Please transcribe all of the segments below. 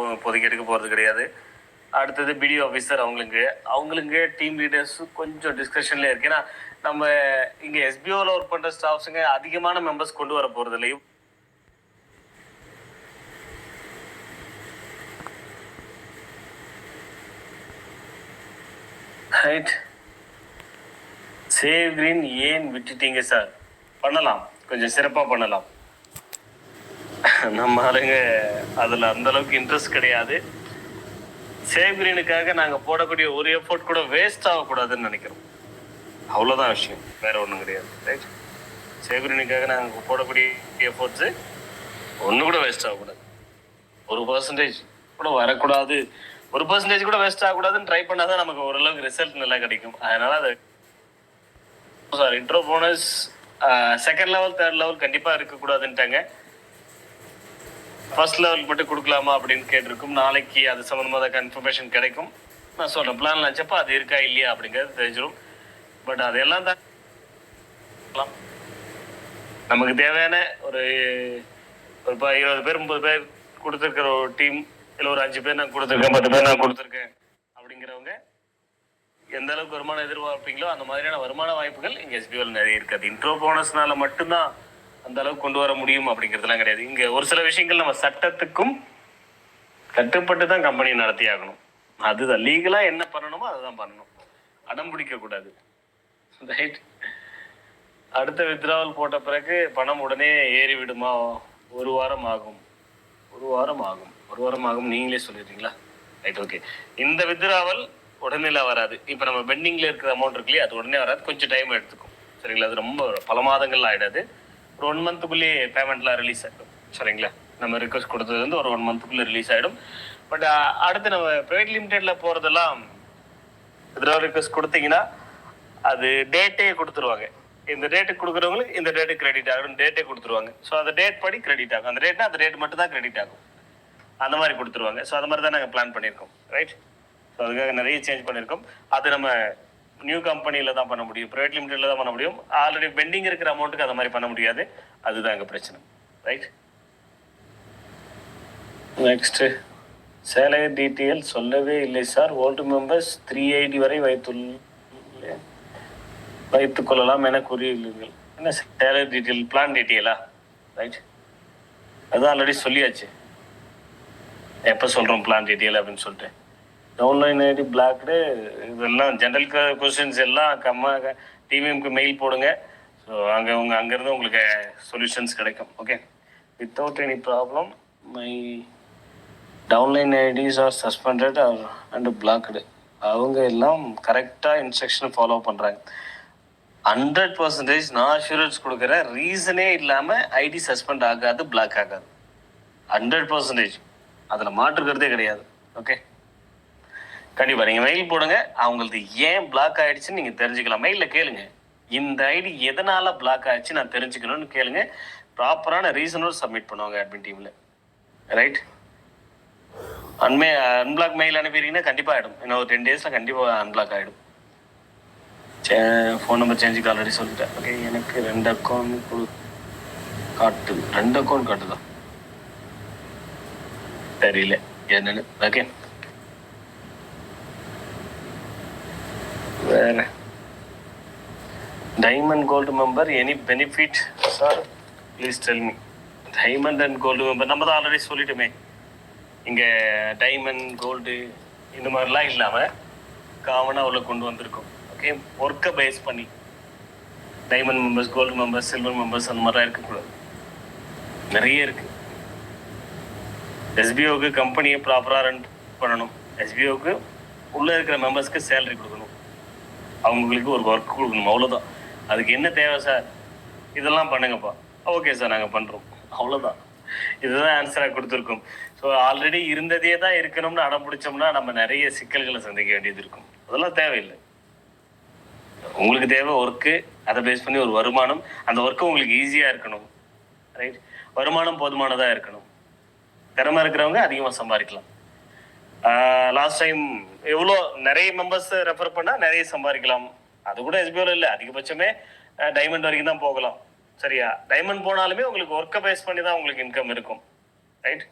எதுவும் இப்போதைக்கு எடுக்க போகிறது கிடையாது. அடுத்தது பிடிஓ ஆஃபீஸர் அவங்களுக்கு டீம் லீடர்ஸு கொஞ்சம் டிஸ்கஷன்லேயே இருக்குது. ஏன்னா நம்ம இங்கே எஸ்பிஓவில் ஒர்க் பண்ணுற ஸ்டாஃப்ஸுங்க அதிகமான மெம்பர்ஸ் கொண்டு வர போகிறது இல்லை. ரைட், சேவ் கிரீன் ஏன் விட்டுட்டீங்க சார்? பண்ணலாம், கொஞ்சம் சிறப்பாக பண்ணலாம். நம்ம ஆளுங்க அதில் அந்தளவுக்கு இன்ட்ரெஸ்ட் கிடையாது. சேவ் கிரீனுக்காக நாங்கள் போடக்கூடிய ஒரு எஃபோர்ட் கூட வேஸ்ட் ஆகக்கூடாதுன்னு நினைக்கிறோம். அவ்வளோதான் விஷயம், வேறு ஒன்றும் கிடையாது. ரைட், சேவ் கிரீனுக்காக நாங்கள் போடக்கூடிய எஃபோர்ட்ஸு ஒன்று கூட வேஸ்ட் ஆகக்கூடாது. 1% கூட வரக்கூடாது, 1% கூட வேஸ்ட் ஆகக்கூடாதுன்னு ட்ரை பண்ணால் தான் நமக்கு ஓரளவுக்கு ரிசல்ட் நல்லா கிடைக்கும். அதனால் அது sir intro bonus second level third level கண்டிப்பாக இருக்கக்கூடாதுன்ட்டாங்க. ஃபர்ஸ்ட் லெவல் மட்டும் கொடுக்கலாமா அப்படின்னு கேட்டிருக்கும். நாளைக்கு அது சம்மந்தமாக தான் கன்ஃபர்மேஷன் கிடைக்கும். நான் சொல்கிறேன், பிளான் நினச்சப்போ அது இருக்கா இல்லையா அப்படிங்கிறது தெரிஞ்சிடும். பட் அதெல்லாம் தான் நமக்கு தேவையான ஒரு 20 பேர் 30 பேர் கொடுத்துருக்கிற ஒரு டீம், இல்லை ஒரு 5 பேர் நான் கொடுத்துருக்கேன், 10 பேர் நான் கொடுத்துருக்கேன் அப்படிங்கிறவங்க எந்த அளவுக்கு வருமானம் எதிர்பார்ப்பீங்களோ அந்த மாதிரியான வருமான வாய்ப்புகள் இங்கே எஸ்பிஓவில் நிறைய இருக்காது. இன்ட்ரோ போனஸ்னால மட்டும்தான் அந்த அளவுக்கு கொண்டு வர முடியும் அப்படிங்கிறதுலாம் கிடையாது. இங்கே ஒரு சில விஷயங்கள் நம்ம சட்டத்துக்கும் கட்டுப்பட்டு தான் கம்பெனி நடத்தி ஆகணும். அதுதான் லீகலாக என்ன பண்ணணுமோ அதை தான் பண்ணணும், அடம் பிடிக்கக்கூடாது. ரைட், அடுத்த வித்ராவல் போட்ட பிறகு பணம் உடனே ஏறி விடுமா? ஒரு வாரம் ஆகும் நீங்களே சொல்லிடுறீங்களா? Right, okay. இந்த வித்ராவல் உடனே வராது. இப்போ நம்ம பெண்டிங்கில் இருக்கிற அமௌண்ட் இருக்கு இல்லையா, அது உடனே வராது, கொஞ்சம் டைம் எடுத்துக்கும். சரிங்களா? அது ரொம்ப பல மாதங்கள் ஆகிடாது. ஒரு 1 மந்த்துக்குள்ளேயே பேமெண்ட்லாம் ரிலீஸ் ஆகிடும். சரிங்களா? நம்ம ரிக்வஸ்ட் கொடுத்தது வந்து ஒரு 1 மந்த்துக்குள்ளே ரிலீஸ் ஆகிடும். பட் அடுத்து நம்ம ப்ரைவேட் லிமிடெடில் போகிறதெல்லாம் வித்ராவல் ரிக்வஸ்ட் கொடுத்தீங்கன்னா அது டேட்டே கொடுத்துருவாங்க. இந்த டேட்டுக்கு கொடுக்குறவங்களுக்கு இந்த டேட்டு கிரெடிட் ஆகும், டேட்டே கொடுத்துருவாங்க. ஸோ அந்த டேட் படி கிரெடிட் ஆகும். அந்த டேட்னா அந்த டேட் மட்டும் தான் கிரெடிட் ஆகும், அந்த மாதிரி கொடுத்துருவாங்க. ஸோ அந்த மாதிரி தான் நாங்கள் பிளான் பண்ணியிருக்கோம். ரைட், ஸோ அதுக்காக நிறைய சேஞ்ச் பண்ணியிருக்கோம். அது நம்ம நியூ கம்பெனியில் தான் பண்ண முடியும், ப்ரைவேட் லிமிடெடில் தான் பண்ண முடியும். ஆல்ரெடி பெண்டிங் இருக்கிற அமௌண்ட்டுக்கு அந்த மாதிரி பண்ண முடியாது. அதுதான் எங்கள் பிரச்சனை. ரைட், நெக்ஸ்ட்டு சேலரி டீட்டெயில் சொல்லவே இல்லை சார். ஓல்டு மெம்பர்ஸ் 380 வரை வைத்துக் கொள்ளலாம் என கூறியுள்ளீர்கள். என்ன சேலரி டீட்டெயில், பிளான் டீட்டெயிலா? ரைட், அதுதான் ஆல்ரெடி சொல்லியாச்சு. எப்போ சொல்கிறோம் பிளான் டீட்டெயில் அப்படின்னு சொல்லிட்டு. டவுன்லைன் ஐடி பிளாக்டு, இதெல்லாம் ஜென்ரல் கொஸ்டின்ஸ் எல்லாம் டிவிஎம்க்கு மெயில் போடுங்க. ஸோ அங்கேருந்து உங்களுக்கு சொல்யூஷன்ஸ் கிடைக்கும். Okay, without any problem my downline IDs R suspended and blocked. அவங்க எல்லாம் கரெக்டாக இன்ஸ்ட்ரக்ஷன் ஃபாலோ பண்ணுறாங்க. 100% நான் அஷூரன்ஸ் கொடுக்குறேன், ரீசனே இல்லாமல் ஐடி சஸ்பெண்ட் ஆகாது, பிளாக் ஆகாது. 100% அதில் மாற்றுக்கிறதே கிடையாது. ஓகே, கண்டிப்பாக நீங்கள் மெயில் போடுங்க. அவங்களுக்கு ஏன் பிளாக் ஆகிடுச்சுன்னு நீங்கள் தெரிஞ்சுக்கலாம். மெயிலில் கேளுங்க, இந்த ஐடி எதனால் பிளாக் ஆகிடுச்சு நான் தெரிஞ்சுக்கணும்னு கேளுங்க. ப்ராப்பரான ரீசனோடு சப்மிட் பண்ணுவாங்க அட்மின் டீமில். ரைட், அன்பிளாக் மெயில் அனுப்பிடுறீங்கன்னா கண்டிப்பாக ஆகிடும். இன்னும் ஒரு 10 days கண்டிப்பாக அன்பிளாக் ஆகிடும். ஃபோன் நம்பர் சேஞ்சுக்கு ஆல்ரெடி சொல்லிட்டேன். ஓகே, எனக்கு 2 அக்கௌண்ட் காட்டு, 2 அக்கௌண்ட் காட்டுதான், தெரியல என்னன்னு. ஓகே, வேற diamond gold member any benefit sir please tell me. Diamond and gold member நம்ம தான் ஆல்ரெடி சொல்லிட்டோமே. இங்கே டைமண்ட் கோல்டு இந்த மாதிரிலாம் இல்லாமல் காமனாக உள்ள கொண்டு வந்திருக்கோம். ஓகே, ஒர்க்கை பேஸ் பண்ணி diamond members, gold members, silver members அந்த மாதிரிலாம் இருக்கக்கூடாது. நிறைய இருக்குது. எஸ்பிஓக்கு கம்பெனியை ப்ராப்பராக ரன் பண்ணணும். எஸ்பிஓக்கு உள்ளே இருக்கிற மெம்பர்ஸ்க்கு சேலரி கொடுக்கணும், அவங்களுக்கு ஒரு ஒர்க் கொடுக்கணும். அவ்வளோதான். அதுக்கு என்ன தேவை சார்? இதெல்லாம் பண்ணுங்கப்பா. ஓகே சார், நாங்கள் பண்ணுறோம். அவ்வளோதான். இதுதான் ஆன்சராக கொடுத்துருக்கோம். ஸோ ஆல்ரெடி இருந்ததே தான் இருக்கணும்னு அடம் பிடிச்சோம்னா நம்ம நிறைய சிக்கல்களை சந்திக்க வேண்டியது இருக்கும். அதெல்லாம் தேவையில்லை. உங்களுக்கு தேவை ஒர்க்கு, அதை பேஸ் பண்ணி ஒரு வருமானம். அந்த ஒர்க்கு உங்களுக்கு ஈஸியாக இருக்கணும். ரைட், வருமானம் போதுமானதாக இருக்கணும். திறமை இருக்கிறவங்க அதிகமாக சம்பாதிக்கலாம். லாஸ்ட் டைம் எவ்வளோ நிறைய மெம்பர்ஸ் ரெஃபர் பண்ணால் நிறைய சம்பாதிக்கலாம். அது கூட எஸ்பிஓவில் இல்லை, அதிகபட்சமே டைமண்ட் வரைக்கும் தான் போகலாம். சரியா? டைமண்ட் போனாலுமே உங்களுக்கு ஒர்க்கை பேஸ் பண்ணி தான் உங்களுக்கு இன்கம் இருக்கும். ரைட்,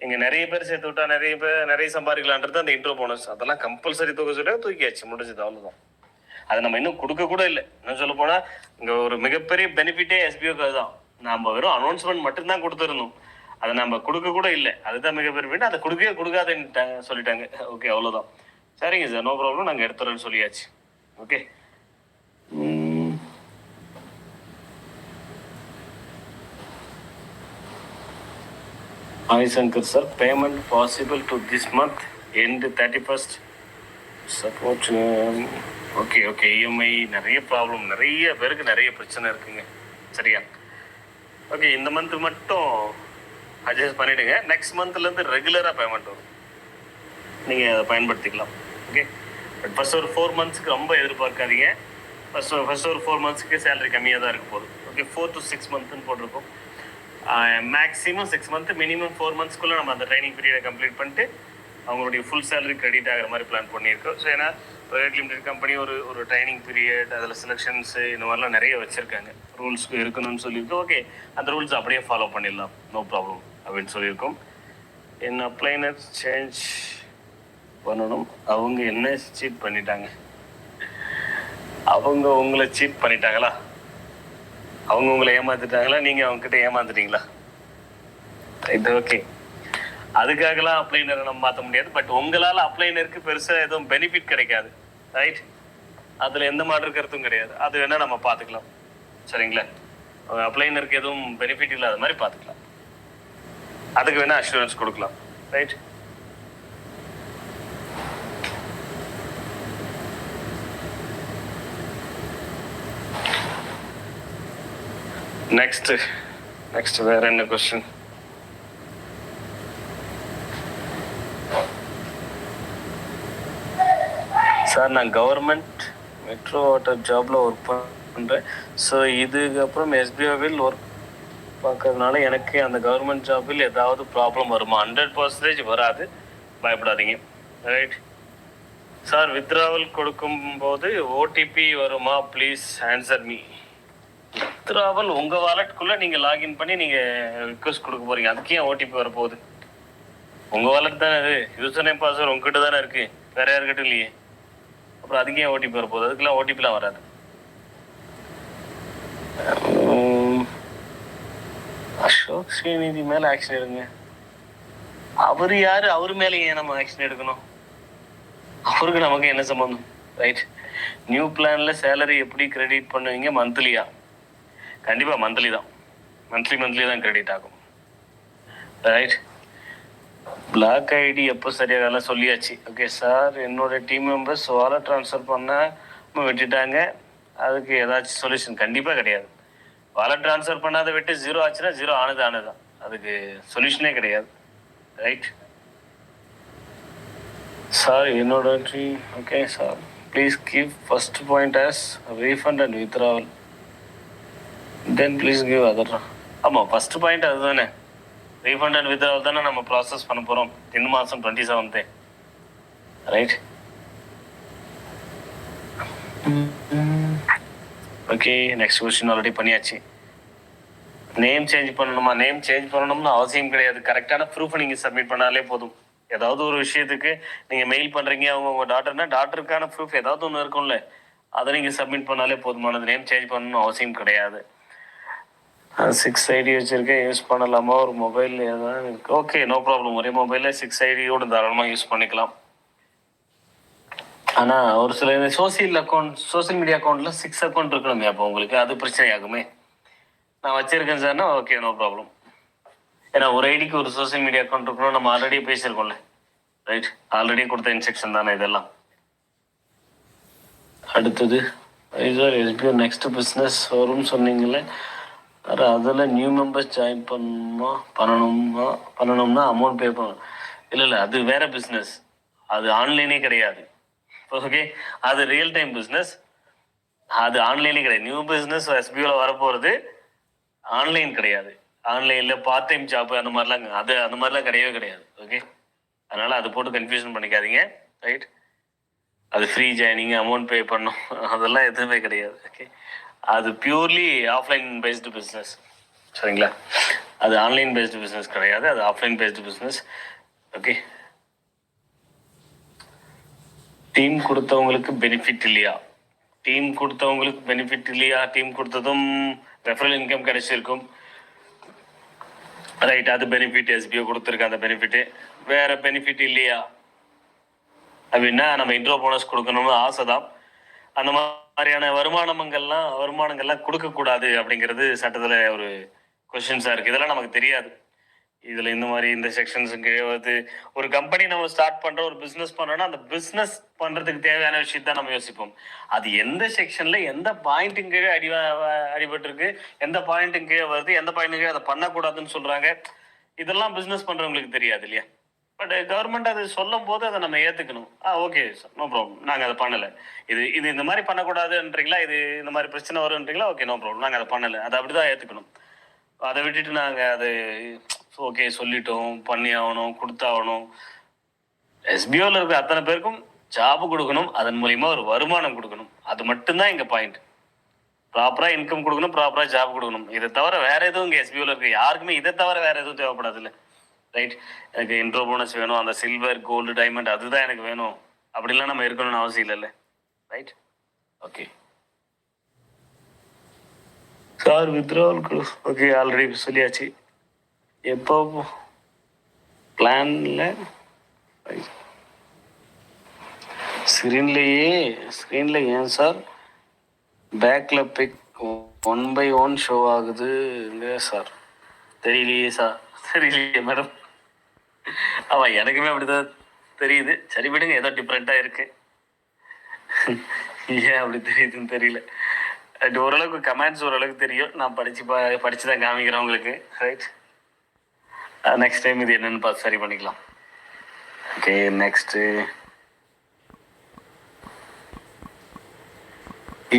இங்கே நிறைய பேர் சேர்த்து விட்டா நிறைய சம்பாதிக்கலான்றது அந்த இன்ட்ரோ போனஸ். அதெல்லாம் கம்பல்சரி தூக்க சொல்ல தூக்கியாச்சு, முடிஞ்சது, அவ்வளோதான். அதை நம்ம இன்னும் கொடுக்க கூட இல்லை. இன்னும் சொல்ல போனால் இங்கே ஒரு மிகப்பெரிய பெனிஃபிட்டே எஸ்பிஓக்கு அதுதான். நம்ம வெறும் அனௌன்ஸ்மெண்ட் மட்டும்தான் கொடுத்துருந்தோம், அதை நம்ம கொடுக்க கூட இல்லை. அதுதான் மிகப்பெரிய பெனிஃபிட். அதை கொடுக்கவே கொடுக்காதுன்னு சொல்லிட்டாங்க. ஓகே, அவ்வளோதான். சரிங்க சார், நோ ப்ராப்ளம், நாங்கள் எடுத்துறோன்னு சொல்லியாச்சு. Okay. Hi Shankar sir, payment possible to this month end 31st. Support. Okay EMI நிறைய ப்ராப்ளம், நிறைய பேருக்கு நிறைய பிரச்சனை இருக்குங்க. சரியா? ஓகே, இந்த மந்த் மட்டும் அட்ஜஸ்ட் பண்ணிவிடுங்க. நெக்ஸ்ட் மந்த்லேருந்து ரெகுலராக பேமெண்ட் வரும், நீங்கள் அதை பயன்படுத்திக்கலாம். ஓகே, பட் ஃபஸ்ட் ஒரு 4 மந்த்ஸ்க்கு ரொம்ப எதிர்பார்க்காதீங்க. ஃபஸ்ட் ஒரு 4 மந்த்ஸ்க்கு சேலரி கம்மியாக தான் இருக்க போகுது. ஓகே, 4 to 6 மந்த்னு போட்டிருக்கோம். மேக்ஸிமம் 6 மந்த், மினிமம் 4 மந்த்ஸ்க்குள்ளே நம்ம அந்த ட்ரைனிங் பீரியடை கம்ப்ளீட் பண்ணிட்டு அவங்களுடைய ஃபுல் சேலரி கிரெடிட் ஆகிற மாதிரி பிளான் பண்ணியிருக்கோம். ஸோ ஏன்னா ப்ரைவேட் லிமிடெட் கம்பெனி ஒரு ட்ரைனிங் பீரியட், அதில் செலெக்ஷன்ஸு, இந்த மாதிரிலாம் நிறைய வச்சுருக்காங்க, ரூல்ஸ்க்கு இருக்கணும்னு சொல்லியிருக்கோம். ஓகே, அந்த ரூல்ஸ் அப்படியே ஃபாலோ பண்ணிடலாம், நோ ப்ராப்ளம் அப்படின்னு சொல்லியிருக்கோம். என்ன அப்ளைனர் சேஞ்ச் பண்ணணும், அவங்க என்ன சீட் பண்ணிட்டாங்க? அவங்க உங்களை சீட் பண்ணிட்டாங்களா? அவங்க உங்களை ஏமாத்திட்டாங்களா? நீங்கள் அவங்ககிட்ட ஏமாந்துட்டீங்களா? Right, okay. அதுக்காகலாம் அப்ளைனரை நம்ம மாற்ற முடியாது. பட் உங்களால் அப்ளைனருக்கு பெருசாக எதுவும் பெனிஃபிட் கிடைக்காது. ரைட், அதில் எந்த மாற்று கருத்தும் கிடையாது. அது வேணால் நம்ம பார்த்துக்கலாம். சரிங்களா? அப்ளைனருக்கு எதுவும் பெனிஃபிட் இல்லாத மாதிரி பார்த்துக்கலாம். அதுக்கு வேணால் அஷூரன்ஸ் கொடுக்கலாம். ரைட். நெக்ஸ்ட் வேற என்ன கொஸ்டின்? சார், நான் கவர்மெண்ட் மெட்ரோ வாட்டர் ஜாப்ல ஒர்க் பண்ணுறேன். ஸோ இதுக்கப்புறம் எஸ்பிஓவில் ஒர்க் பார்க்கறதுனால எனக்கு அந்த கவர்மெண்ட் ஜாபில் ஏதாவது ப்ராப்ளம் வருமா? 100% வராது, பயப்படாதீங்க. ரைட் சார், வித்ராவல் கொடுக்கும்போது ஓடிபி வருமா? Please answer me. வித்ராவல் உங்கள் வாலெட்டுக்குள்ளே நீங்கள் லாகின் பண்ணி நீங்கள் ரிக்வஸ்ட் கொடுக்க போகிறீங்க, அதுக்கு ஏன் ஓடிபி வரப்போகுது? உங்கள் வாலெட் தானே அது, யூசர் நேம் பாஸ்வேர்டு உங்ககிட்ட தானே இருக்குது, வேறு யாருக்கிட்ட இல்லையே. அப்புறம் அதுக்கு ஏன் ஓடிபி வரப்போகுது? அதுக்கெல்லாம் ஓடிபிலாம் வராது. அசோக் ஸ்ரீநிதி மேலே ஆக்ஷன் எடுங்க. அவர் யார்? அவர் மேலே ஏன் நம்ம ஆக்ஷன் எடுக்கணும்? அவருக்கு நமக்கு என்ன சம்பந்தம்? ரைட். நியூ பிளானில் சேலரி எப்படி கிரெடிட் பண்ணுவீங்க? மந்த்லியா? கண்டிப்பாக மந்த்லி தான், மந்த்லி தான் கிரெடிட் ஆகும். ரைட். பிளாக் ஐடி எப்போ சரியாக சொல்லியாச்சு. ஓகே சார், என்னோட டீம் மெம்பர்ஸ் வாலெட் ட்ரான்ஸ்ஃபர் பண்ணாமல் விட்டுட்டாங்க, அதுக்கு ஏதாச்சும் சொல்யூஷன்? கண்டிப்பாக கிடையாது. வாலெட் ட்ரான்ஸ்ஃபர் பண்ணாத விட்டு 0 ஆச்சுன்னா 0 ஆனதுதான், அதுக்கு சொல்யூஷனே கிடையாது. ரைட் சார், என்னோட team. Okay sir, please keep first point as refund and withdrawal, then please give other. ஆமாம், ஃபஸ்ட்டு பாயிண்ட் அதுதானே, ரீஃபண்ட் அண்ட் வித்ராவல் தானே நம்ம ப்ராசஸ் பண்ண போகிறோம் இந்த மாதம் 27th. Right. Okay, next question already பண்ணியாச்சு. நேம் சேஞ்ச் பண்ணணுமா? நேம் சேஞ்ச் பண்ணணும்னு அவசியம் கிடையாது. கரெக்டான ப்ரூஃப் நீங்கள் சப்மிட் பண்ணாலே போதும். ஏதாவது ஒரு விஷயத்துக்கு நீங்கள் மெயில் பண்ணுறீங்க, உங்கள் டாக்டர்னா டாக்டருக்கான ப்ரூஃப் ஏதாவது ஒன்று இருக்கும்ல, அதை நீங்கள் சப்மிட் பண்ணாலே போதுமானது. நேம் சேஞ்ச் பண்ணணும்னு அவசியம் கிடையாது. 6 ஐடி வச்சுருக்கேன், யூஸ் பண்ணலாமா? ஒரு மொபைல் ஏதாவது இருக்கு? Okay, no problem. ஒரே மொபைலில் 6 ஐடியோடு தாராளமாக யூஸ் பண்ணிக்கலாம். ஆனால் ஒரு சில சோசியல் மீடியா அக்கௌண்ட்டில் 6 அக்கௌண்ட் இருக்கணுமே, அப்போ உங்களுக்கு அது பிரச்சனை ஆகுமே. நான் வச்சுருக்கேன் சார்னா ஓகே, நோ ப்ராப்ளம். ஏன்னா ஒரு ஐடிக்கு ஒரு சோசியல் மீடியா அக்கௌண்ட் இருக்கணும், நம்ம ஆல்ரெடி பேசியிருக்கோம்ல. ரைட், ஆல்ரெடி கொடுத்த இன்ஸ்ட்ரக்ஷன் தானே இதெல்லாம். அடுத்தது சார், எஸ்பிஓ நெக்ஸ்ட் பிஸ்னஸ் வரும்னு சொன்னீங்களே, அதில் நியூ மெம்பர்ஸ் ஜாயின் பண்ணணும்னா அமௌண்ட் பே பண்ணணும். இல்லை, அது வேற பிஸ்னஸ், அது ஆன்லைனே கிடையாது. ஓகே, அது ரியல் டைம் பிஸ்னஸ், அது ஆன்லைனே கிடையாது. நியூ பிஸ்னஸ் எஸ்பிஓவில் வரப்போகிறது ஆன்லைன் கிடையாது. ஆன்லைனில் பார்ட் டைம் ஜாப் அந்த மாதிரிலாம் கிடையவே கிடையாது. ஓகே, அதனால் அது போட்டு கன்ஃபியூஷன் பண்ணிக்காதீங்க. ரைட், அது ஃப்ரீ ஜாயினிங், அமௌண்ட் பே பண்ணணும், அதெல்லாம் எதுவுமே கிடையாது. ஓகே, அது பியூர்லி ஆஃப்லைன் பேஸ்டு பிஸ்னஸ். சரிங்களா? அது ஆன்லைன் பேஸ்டு பிஸ்னஸ் கிடையாது, அது offline based business. Okay, team கொடுத்தவங்களுக்கு பெனிஃபிட் இல்லையா? டீம் கொடுத்தவங்களுக்கு பெனிஃபிட் இல்லையா? டீம் கொடுத்ததும் ரெஃபரல் இன்கம் கிடைச்சிருக்கும், ரைட்? அது பெனிஃபிட். எஸ்பிஓ கொடுத்துருக்க அந்த பெனிஃபிட்டு. வேற பெனிஃபிட் இல்லையா அப்படின்னா நம்ம இன்ட்ரோ போனஸ் கொடுக்கணும்னு ஆசை தான். அந்த மாதிரியான வருமானங்கள்லாம் கொடுக்கக்கூடாது அப்படிங்கிறது சட்டத்தில் ஒரு கொஸ்டின்ஸாக இருக்குது. இதெல்லாம் நமக்கு தெரியாது. இதில் இந்த மாதிரி இந்த செக்ஷன்ஸுக்கு வந்து ஒரு கம்பெனி நம்ம ஸ்டார்ட் பண்ணுறோம், ஒரு பிஸ்னஸ் பண்ணுறோன்னா அந்த பிஸ்னஸ் பண்ணுறதுக்கு தேவையான விஷயத்தை தான் நம்ம யோசிப்போம். அது எந்த செக்ஷனில் எந்த பாயிண்ட்டுங்க கீழே அடிபட்டிருக்கு, எந்த பாயிண்ட்டுங்க கீழே வருது, எந்த பாயிண்ட்டுங்க கீழே அதை பண்ணக்கூடாதுன்னு சொல்கிறாங்க, இதெல்லாம் பிஸ்னஸ் பண்ணுறவங்களுக்கு தெரியாது இல்லையா? பட் கவர்மெண்ட் அது சொல்லும் போது அதை நம்ம ஏற்றுக்கணும். ஓகே சார், நோ ப்ராப்ளம், நாங்கள் அதை பண்ணலை. இது இந்த மாதிரி பண்ணக்கூடாதுன்றீங்களா, இது இந்த மாதிரி பிரச்சனை வரும்ன்றீங்களா, ஓகே நோ ப்ராப்ளம், நாங்கள் அதை பண்ணலை. அதை அப்படி தான் ஏற்றுக்கணும். அதை விட்டுட்டு நாங்கள் அது ஓகே சொல்லிட்டோம், பண்ணி ஆகணும், கொடுத்தாகணும். எஸ்பிஓவில் இருக்கிற அத்தனை பேருக்கும் ஜாப் கொடுக்கணும், அதன் மூலியமாக ஒரு வருமானம் கொடுக்கணும். அது மட்டும்தான் எங்கள் பாயிண்ட். ப்ராப்பராக இன்கம் கொடுக்கணும், ப்ராப்பராக ஜாப் கொடுக்கணும். இதை தவிர வேற எதுவும் இங்கே எஸ்பிஓவில் இருக்க யாருக்குமே இதை தவிர வேற எதுவும் தேவைப்படாது இல்லை, ரைட்? எனக்கு இன்ட்ரோ போனஸ் வேணும், அந்த சில்வர் கோல்டு டைமண்ட் அதுதான் எனக்கு வேணும் அப்படிலாம் நம்ம இருக்கணும்னு அவசியம் இல்லைல்ல, right? Okay sir, withdrawal okay already சொல்லியாச்சு. எப்போ பிளான்ல ஸ்க்ரீன்ல ஏன் சார் பேக்ல பிக் 1/1 ஷோ ஆகுது சார்? தெரியலையே மேடம். ஆமாம், எனக்குமே அப்படிதான் தெரியுது. சரி விடுங்க, ஏதோ டிஃப்ரெண்ட்டாக இருக்கு. ஏன் அப்படி தெரியுதுன்னு தெரியல. ஓரளவுக்கு கமெண்ட்ஸ் ஓரளவுக்கு தெரியும், நான் படிச்சு தான் காமிக்கிறேன் உங்களுக்கு, ரைட்? நெக்ஸ்ட் டைம் இது என்னன்னு பார்த்து சரி பண்ணிக்கலாம். ஓகே, நெக்ஸ்ட்டு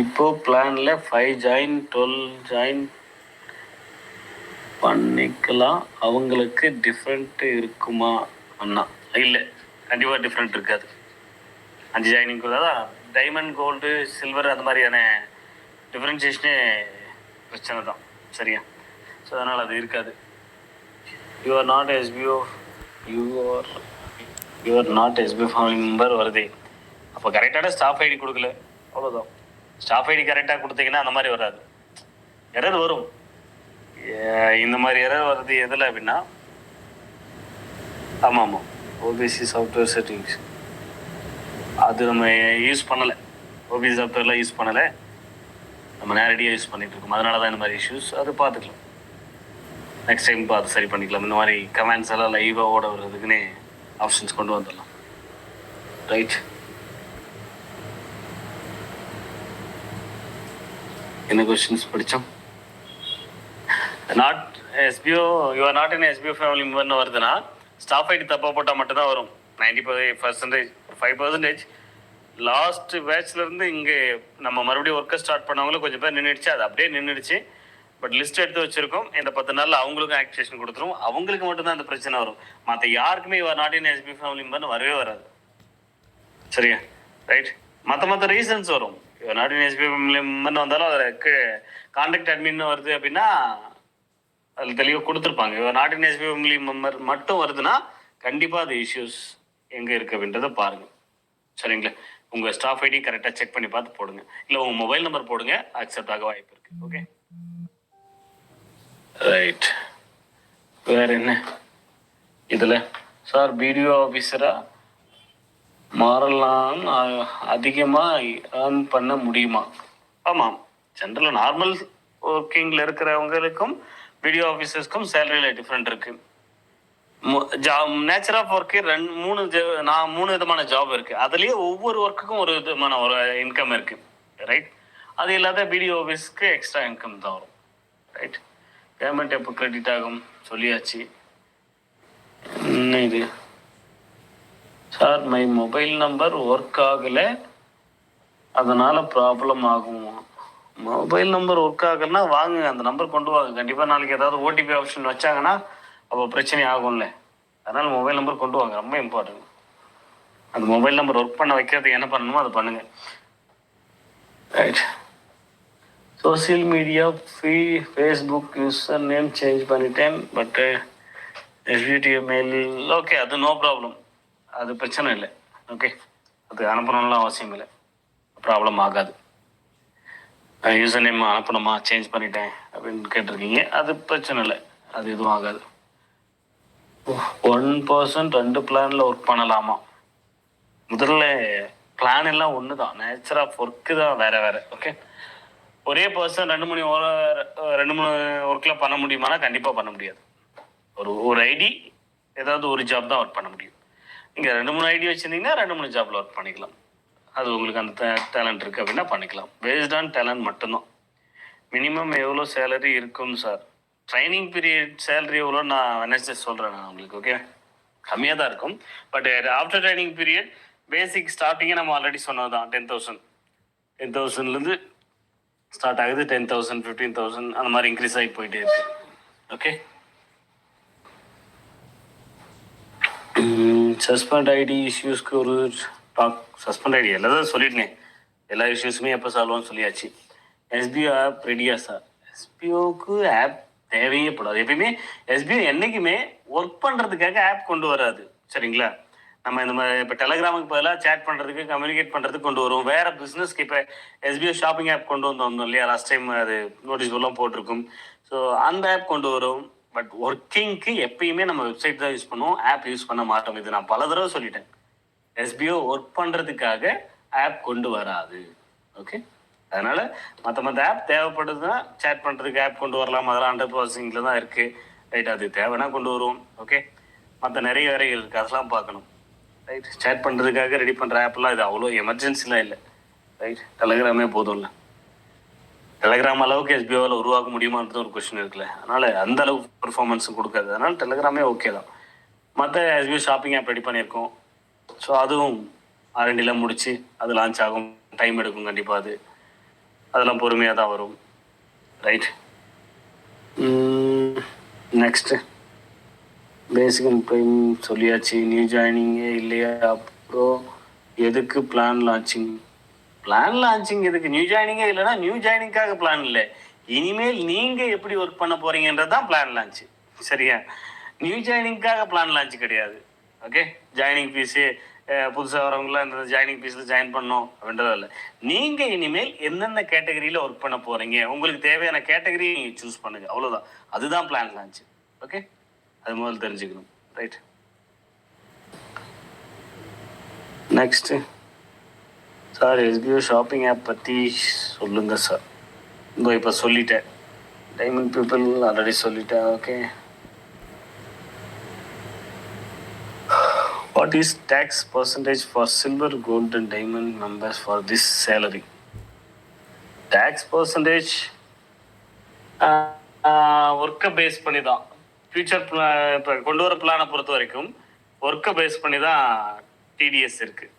இப்போ பிளான்ல 5 ஜாயின் 12 ஜாயின் பண்ணிக்கலாம், அவங்களுக்கு டிஃப்ரெண்ட் இருக்குமா அண்ணா? இல்லை, கண்டிப்பாக டிஃப்ரெண்ட் இருக்காது. 5 ஜாயினிங் தான் டைமண்ட் கோல்டு சில்வர் அந்த மாதிரியான டிஃப்ரென்சியேஷனே பிரச்சனை தான், சரியா? ஸோ அதனால் அது இருக்காது. You are not SPO family member வருது. அப்போ கரெக்டான ஸ்டாஃப் ஐடி கொடுக்கல, அவ்வளோதான். ஸ்டாஃப் ஐடி கரெக்டாக கொடுத்தீங்கன்னா அந்த மாதிரி வராது, எரர் வரும். இந்த மாதிரி எரர் வருது எதில் அப்படின்னா, ஆமாம் ஓபிசி சாஃப்ட்வேர் செட்டிங்ஸ் அது நம்ம யூஸ் பண்ணலை, ஓபிசி சாஃப்ட்வேர்லாம் யூஸ் பண்ணலை, நம்ம நேரடியாக யூஸ் பண்ணிகிட்டு இருக்கோம். அதனால தான் இந்த மாதிரி இஷ்யூஸ். அது பார்த்துக்கலாம், நெக்ஸ்ட் டைம் பார்த்து சரி பண்ணிக்கலாம். இந்த மாதிரி கமெண்ட்ஸ் எல்லாம் லைவாக ஓட வர்றதுக்குன்னே ஆப்ஷன்ஸ் கொண்டு வந்துடலாம், ரைட்? என்ன கொஸ்டின்ஸ் படித்தோம்? Not SBO, you are not in SBO family மெம்பர்னு வருதுன்னா ஸ்டாஃப் ஐடி தப்பாக போட்டால் மட்டும்தான் வரும். 90% 5% லாஸ்ட் பேட்ச்லேருந்து இங்கே நம்ம மறுபடியும் ஒர்க்கை ஸ்டார்ட் பண்ணவங்களும் கொஞ்சம் பேர் நின்றுடுச்சு, அது அப்படியே நின்றுடுச்சு. பட் லிஸ்ட் எடுத்து வச்சுருக்கோம், இந்த 10 நாளில் அவங்களுக்கும் ஆக்டிவேஷன் கொடுத்துரும். அவங்களுக்கு மட்டும்தான் அந்த பிரச்சனை வரும், மற்ற யாருக்குமே you are not in SBO family மெம்பர்னு வரவே வராது, சரியா? ரைட்? மற்ற ரீசன்ஸ் வரும். You not in SBO family மெம்பர்னு வந்தாலும் அதில் கான்டாக்ட் அட்மின்னு வருது அப்படின்னா அதில் தெளிவாக கொடுத்துருப்பாங்க. You not in SBO family member மட்டும் வருதுன்னா கண்டிப்பாக அது இஷ்யூஸ் எங்கே இருக்குது அப்படின்றத பாருங்கள், சரிங்களா? உங்கள் ஸ்டாஃப் ஐடி கரெக்டாக செக் பண்ணி பார்த்து போடுங்க, இல்லை உங்கள் மொபைல் நம்பர் போடுங்க, அக்செப்ட் ஆக வாய்ப்பு இருக்குது. Okay, right. வேறு என்ன இதில் சார் பிடிஓ ஆஃபீஸராக மாறலாம், அதிகமாக ஏர்ன் பண்ண முடியுமா? ஆமாம், ஜென்ரலாக நார்மல் ஒர்க்கிங்கில் இருக்கிறவங்களுக்கும் பிடிஓ ஆஃபீஸர்ஸ்க்கும் சேலரியில் டிஃப்ரெண்ட் இருக்குது. நேச்சர் ஆஃப் ஒர்க்கு 3 விதமான ஜாப் இருக்குது. அதுலேயே ஒவ்வொரு ஒர்க்குக்கும் ஒரு விதமான ஒரு இன்கம் இருக்குது, ரைட்? அது இல்லாத பிடிஓ ஆஃபீஸ்க்கு எக்ஸ்ட்ரா இன்கம் தான் வரும், ரைட்? பேமெண்ட் எப்போ கிரெடிட் ஆகும் சொல்லியாச்சு. இது sir my mobile number work ஆகலை, அதனால் ப்ராப்ளம் ஆகுமா? மொபைல் நம்பர் ஒர்க் ஆகலைன்னா வாங்க, அந்த நம்பர் கொண்டு வாங்க. கண்டிப்பாக நாளைக்கு ஏதாவது ஓடிபி ஆப்ஷன் வச்சாங்கன்னா அப்போ பிரச்சனை ஆகும்ல, அதனால் மொபைல் நம்பர் கொண்டு வாங்க, ரொம்ப இம்பார்ட்டன்ட். அந்த மொபைல் நம்பர் ஒர்க் பண்ண வைக்கிறதுக்கு என்ன பண்ணணுமோ அதை பண்ணுங்கள், right? Social media Facebook user name change பண்ணிட்டேன், பட் எஸ்பிடிஓ மெயில் ஓகே, அது நோ ப்ராப்ளம், அது பிரச்சனை இல்லை. ஓகே, அது அனுப்பணும்லாம் அவசியம் இல்லை, ப்ராப்ளம் ஆகாது. யூசர் நேம் அனுப்பணுமா, சேஞ்ச் பண்ணிட்டேன் அப்படின்னு கேட்டிருக்கீங்க, அது பிரச்சனை இல்லை, அது எதுவும் ஆகாது. 1% 2 பிளானில் ஒர்க் பண்ணலாமா? முதல்ல பிளான் எல்லாம் ஒன்று தான், நேச்சர் ஆஃப் ஒர்க்கு தான் வேறு வேறு. ஓகே, ஒரே பர்சன் 2 3 ஒர்க்கில் பண்ண முடியுமானா கண்டிப்பாக பண்ண முடியாது. ஒரு ஐடி ஏதாவது ஒரு ஜாப் தான் ஒர்க் பண்ண முடியும். நீங்கள் 2 3 ஐடி வச்சுருந்தீங்கன்னா 2 3 ஜாப்பில் ஒர்க் பண்ணிக்கலாம். அது உங்களுக்கு அந்த டேலண்ட் இருக்குது அப்படின்னா பண்ணிக்கலாம். பேஸ்ட் ஆன் டேலண்ட் மட்டும்தான். மினிமம் எவ்வளோ சேலரி இருக்கும் சார்? ட்ரைனிங் பீரியட் சேலரி எவ்வளோ நான் வெனஸ்டே சொல்கிறேன் நான் உங்களுக்கு. ஓகே, கம்மியாக தான் இருக்கும். பட் ஆஃப்டர் ட்ரைனிங் பீரியட் பேசிக் ஸ்டார்டிங்கே நம்ம ஆல்ரெடி சொன்னது தான். 10,000 ஸ்டார்ட் ஆகுது. 10,000 15,000 அந்த மாதிரி இன்க்ரீஸ் ஆகி போயிட்டே இருக்கு. ஓகே, சஸ்பெண்ட் ஐடி இஷ்யூஸ்க்கு ஒரு டாக். சஸ்பெண்ட் ஐடி எல்லாரும் சொல்லிட்டேன், எல்லா இஷ்யூஸுமே எப்போ சால்வ்னு சொல்லியாச்சு. எஸ்பிஓ ஆப் ரெடியா சார்? எஸ்பிஓக்கு ஆப் தேவையே படாது. எப்பயுமே எஸ்பிஓ என்றைக்குமே ஒர்க் பண்ணுறதுக்காக ஆப் கொண்டு வராது, சரிங்களா? நம்ம இந்த மாதிரி இப்போ டெலகிராமுக்கு பதிலாக சேட் பண்ணுறதுக்கு, கம்யூனிகேட் பண்ணுறதுக்கு கொண்டு வரும். வேறு பிஸ்னஸ்க்கு இப்போ எஸ்பிஓ ஷாப்பிங் ஆப் கொண்டு வந்தோம் இல்லையா, லாஸ்ட் டைம் அது நோட்டீஸ் எல்லாம் போட்டிருக்கும். ஸோ அந்த ஆப் கொண்டு வரும். பட் ஒர்க்கிங்க்கு எப்பயுமே நம்ம வெப்சைட் தான் யூஸ் பண்ணுவோம், ஆப் யூஸ் பண்ண மாட்டோம். இது நான் பல தடவை சொல்லிட்டேன். எஸ்பிஓ ஒர்க் பண்ணுறதுக்காக ஆப் கொண்டு வராது. ஓகே, அதனால் மற்ற ஆப் தேவைப்படுதுன்னா சேட் பண்ணுறதுக்கு ஆப் கொண்டு வரலாம். அதெல்லாம் அண்டர் ப்ராசஸிங்கில் தான் இருக்குது. ரைட், அது தேவைன்னா கொண்டு வருவோம். ஓகே, மற்ற நிறைய வேலைகள் இருக்குது, அதெல்லாம் பார்க்கணும். ரைட், சேட் பண்ணுறதுக்காக ரெடி பண்ணுற ஆப்லாம் இது அவ்வளோ எமர்ஜென்சிலாம் இல்லை. ரைட், டெலகிராமே போதும்ல. டெலகிராம் அளவுக்கு எஸ்பிஓவில் உருவாக்க முடியுமான்றது ஒரு கொஸ்டின் இருக்குல்ல. அதனால் அந்த அளவுக்கு பெர்ஃபார்மன்ஸும் கொடுக்காது. அதனால் டெலகிராமே ஓகே தான். மற்ற எஸ்பிஓ ஷாப்பிங் ஆப் ரெடி பண்ணியிருக்கோம். ஸோ அதுவும் R&Dலாம் முடித்து அது லான்ச் ஆகும், டைம் எடுக்கும் கண்டிப்பாக. அதெல்லாம் பொறுமையாக தான் வரும். ரைட், நெக்ஸ்ட்டு பேசிக் ப்ரைம் சொல்லியாச்சு. நியூ ஜாயினிங்கே இல்லையா? அப்புறம் எதுக்கு பிளான் லான்ச்சிங்? பிளான் லான்ச்சிங் எதுக்கு? நியூ ஜாயினிங்கே இல்லைன்னா நியூ ஜாயினிங்காக பிளான் இல்லை. இனிமேல் நீங்கள் எப்படி ஒர்க் பண்ண போகிறீங்கன்றது தான் பிளான் லான்ச்சு, சரியா? நியூ ஜாயினிங்காக பிளான் லான்ச் கிடையாது. ஓகே, ஜாயினிங் ஃபீஸு புதுசாக வரவங்களாம் இந்த ஜாயினிங் ஃபீஸில் ஜாயின் பண்ணோம் அப்படின்றது இல்லை. நீங்கள் இனிமேல் எந்தெந்த கேட்டகரியில் ஒர்க் பண்ண போகிறீங்க, உங்களுக்கு தேவையான கேட்டகரி நீங்கள் சூஸ் பண்ணுங்கள், அவ்வளோதான். அதுதான் பிளான் லான்ச்சு. ஓகே, அது முதல்ல தெரிஞ்சுக்கணும். Right, next sir SPO shopping app பற்றி சொல்லுங்கள் சார். இப்போ சொல்லிட்டேன். டைமண்ட் பீப்புள் ஆல்ரெடி சொல்லிட்டேன். Okay, what is tax percentage for silver, gold and diamond members for this salary? Tax percentage ஒர்க்கை பேஸ் பண்ணி தான். ஃபியூச்சர் இப்போ கொண்டு வர பிளானை பொறுத்த வரைக்கும் ஒர்க்கை பேஸ் பண்ணி தான் டிடிஎஸ் இருக்குது.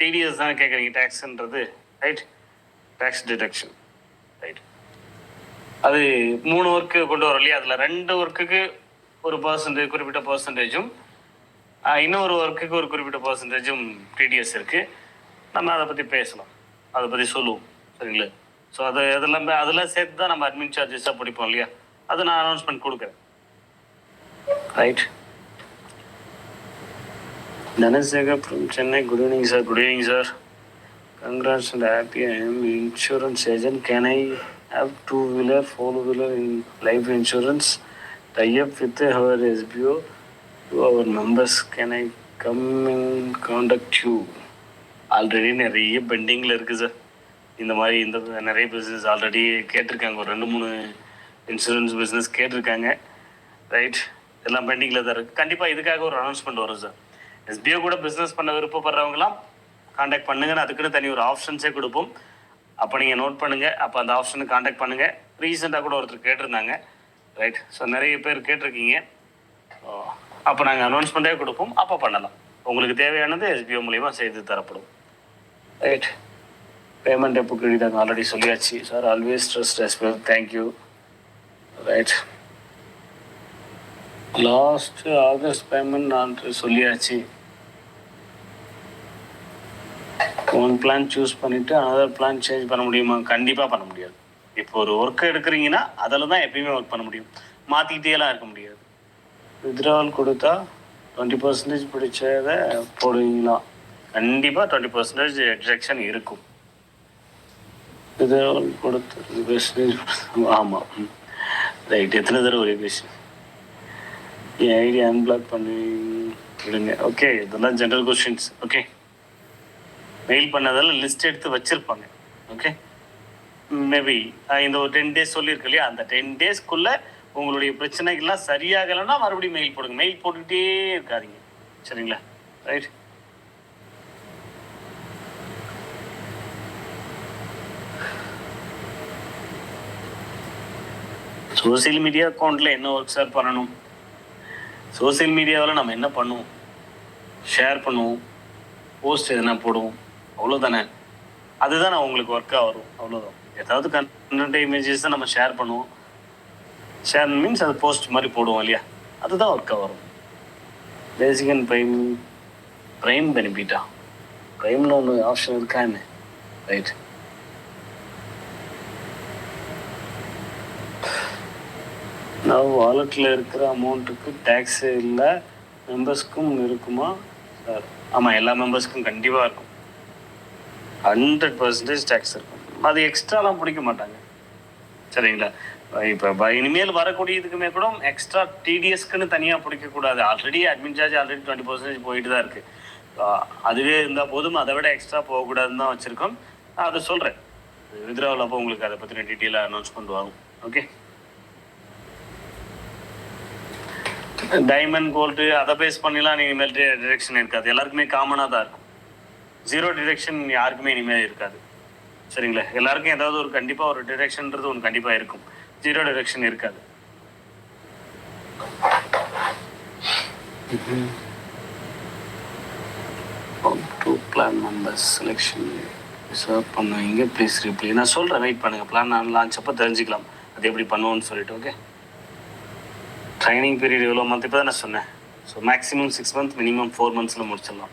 டிடிஎஸ் தான் கேட்குறீங்க, டேக்ஸ்ன்றது. Right, tax deduction. ரைட், அது 3 ஒர்க்கு கொண்டு வரோம் இல்லையா? அதில் 2 ஒர்க்குக்கு ஒரு குறிப்பிட்ட பர்சன்டேஜும், இன்னொரு ஒர்க்குக்கு ஒரு குறிப்பிட்ட பர்சன்டேஜும் டிடிஎஸ் இருக்குது. நம்ம அதை பற்றி பேசலாம், அதை பற்றி சொல்லுவோம், சரிங்களா? ஸோ அதெல்லாம் சேர்த்து தான் நம்ம அட்மின் சார்ஜஸாக பிடிப்போம் இல்லையா? அதை நான் அனௌன்ஸ்மெண்ட் கொடுக்குறேன். Right, Dhanasega from Chennai. Good evening, sir. Good evening, sir. Congrats and happy. I am insurance agent. Can I have 2-wheeler, 4-wheeler in life insurance? Tie up with our SBO to our members. Can I come and contact you? Already நிறைய பெண்டிங்கில் இருக்குது sir. இந்த மாதிரி நிறைய business already கேட்டிருக்காங்க. ஒரு 2 3 insurance business கேட்டிருக்காங்க. Right, எல்லாம் பெண்டிங்கில் தான் இருக்குது. கண்டிப்பாக இதுக்காக ஒரு அனௌன்ஸ்மெண்ட் வரும் சார். எஸ்பிஓ கூட பிஸ்னஸ் பண்ண விருப்பப்படுறவங்களாம் காண்டாக்ட் பண்ணுங்கன்னு அதுக்குன்னு தனி ஒரு ஆப்ஷன்ஸே கொடுப்போம். அப்போ நீங்கள் நோட் பண்ணுங்கள். அப்போ அந்த ஆப்ஷனுக்கு காண்டாக்ட் பண்ணுங்கள். ரீசெண்டாக கூட ஒருத்தர் கேட்டிருந்தாங்க. ரைட், ஸோ நிறைய பேர் கேட்டிருக்கீங்க. அப்போ நாங்கள் அனௌன்ஸ்மெண்ட்டே கொடுப்போம், அப்போ பண்ணலாம். உங்களுக்கு தேவையானது எஸ்பிஓ மூலிமா செய்து தரப்படும். ரைட், பேமெண்ட் எப்போ கிரெடிட் ஆல்ரெடி சொல்லியாச்சு sir. Always trust SPO. Thank you. Right, last August payment நான் சொல்லியாச்சு. ஒன் பிளான் சூஸ் பண்ணிவிட்டு அனதர் பிளான் சேஞ்ச் பண்ண முடியுமா? கண்டிப்பாக பண்ண முடியாது. இப்போ ஒரு ஒர்க்கை எடுக்கிறீங்கன்னா அதில் தான் எப்பயுமே ஒர்க் பண்ண முடியும், மாற்றிக்கிட்டேலாம் இருக்க முடியாது. வித்ட்ராவல் கொடுத்தா 20% பிடிச்சதை போடுவீங்களா? கண்டிப்பாக 20% டிடக்ஷன் இருக்கும். வித்ட்ராவல் கொடுத்து ஆமாம், ரைட். எத்தனை தடவை ஒரே விஷயம் என் ஐடி அன்பிளாக் பண்ணி விடுங்க. ஓகே, இதெல்லாம் ஜென்ரல் கொஸ்டின்ஸ். ஓகே, மெயில் பண்ணதெல்லாம் லிஸ்ட் எடுத்து வச்சுருப்பாங்க. ஓகே, மேபி இந்த ஒரு 10 days சொல்லியிருக்கு இல்லையா, அந்த 10 daysக்குள்ளே உங்களுடைய பிரச்சனைகள்லாம் சரியாகலைன்னா மறுபடியும் மெயில் போடுங்க. மெயில் போட்டுக்கிட்டே இருக்காதீங்க, சரிங்களா? ரைட். சோசியல் மீடியா அக்கௌண்ட்டில் என்ன ஒர்க் சார் பண்ணணும்? சோசியல் மீடியாவில் நம்ம என்ன பண்ணுவோம்? ஷேர் பண்ணுவோம், போஸ்ட் எதனா போடுவோம், அவ்வளோதானே. அதுதான் உங்களுக்கு ஒர்க்காக வரும், அவ்வளோதான். ஏதாவது கண்டென்ட் இமேஜஸ் தான் நம்ம ஷேர் பண்ணுவோம். ஷேர் மீன்ஸ் அது போஸ்ட் மாதிரி போடுவோம் இல்லையா, அதுதான் ஒர்க்காக வரும். பேசிக் அண்ட் ப்ரைம் பெனிஃபிட்டா? ப்ரைம்னு ஒன்று ஆப்ஷன் இருக்கா என்ன? ரைட். நான் வாலெட்டில் இருக்கிற அமௌண்ட்டுக்கு டேக்ஸ் இல்லை, மெம்பர்ஸ்க்கும் இருக்குமா சார்? ஆமாம், எல்லா மெம்பர்ஸ்க்கும் கண்டிப்பாக இருக்கும். 100% டேக்ஸ் இருக்கும். அது எக்ஸ்ட்ராலாம் பிடிக்க மாட்டாங்க, சரிங்களா? இப்போ இனிமேல் வரக்கூடியதுக்குமே கூட எக்ஸ்ட்ரா டிடிஎஸ்க்குன்னு தனியாக பிடிக்கக்கூடாது. ஆல்ரெடி அட்மின் சார்ஜ் ஆல்ரெடி 20% போயிட்டு தான் இருக்குது. அதுவே இருந்தால் போதும், அதை விட எக்ஸ்ட்ரா போகக்கூடாதுன்னு தான் வச்சுருக்கோம். நான் அதை சொல்கிறேன். வித்ட்ராவல் அப்போ உங்களுக்கு அதை பற்றின டீட்டெயிலாக அனௌன்ஸ் பண்ணுவாங்க. ஓகே, டைமண்ட் கோல்டு அதை பேஸ் பண்ணிலாம் நீங்கள் இனிமேல் டிடக்ஷன் இருக்காது. எல்லாருக்குமே காமனாக தான் இருக்கும். 0 டிடக்ஷன் யாருக்குமே இனிமேல் இருக்காது, சரிங்களா? எல்லாருக்கும் ஏதாவது ஒரு கண்டிப்பாக ஒரு டிடக்ஷன்றது ஒன்று கண்டிப்பாக இருக்கும். 0 டிடக்ஷன் இருக்காது. பிளான் மெம்பர்ஸ் செலெக்ஷன் ரிசர்வ் பண்ணுவீங்க, ப்ளீஸ் ரிப்ளை. நான் சொல்கிறேன், வெயிட் பண்ணுங்கள். பிளான் லான்ச் அப்போ தெரிஞ்சுக்கலாம் அது எப்படி பண்ணுவோன்னு சொல்லிட்டு. ஓகே, ட்ரைனிங் பீரியட் எவ்வளோ மந்த்? இப்போ தான் நான் சொன்னேன். ஸோ மேக்ஸிமம் 6 months, மினிமம் 4 monthsல முடிச்சிடலாம்.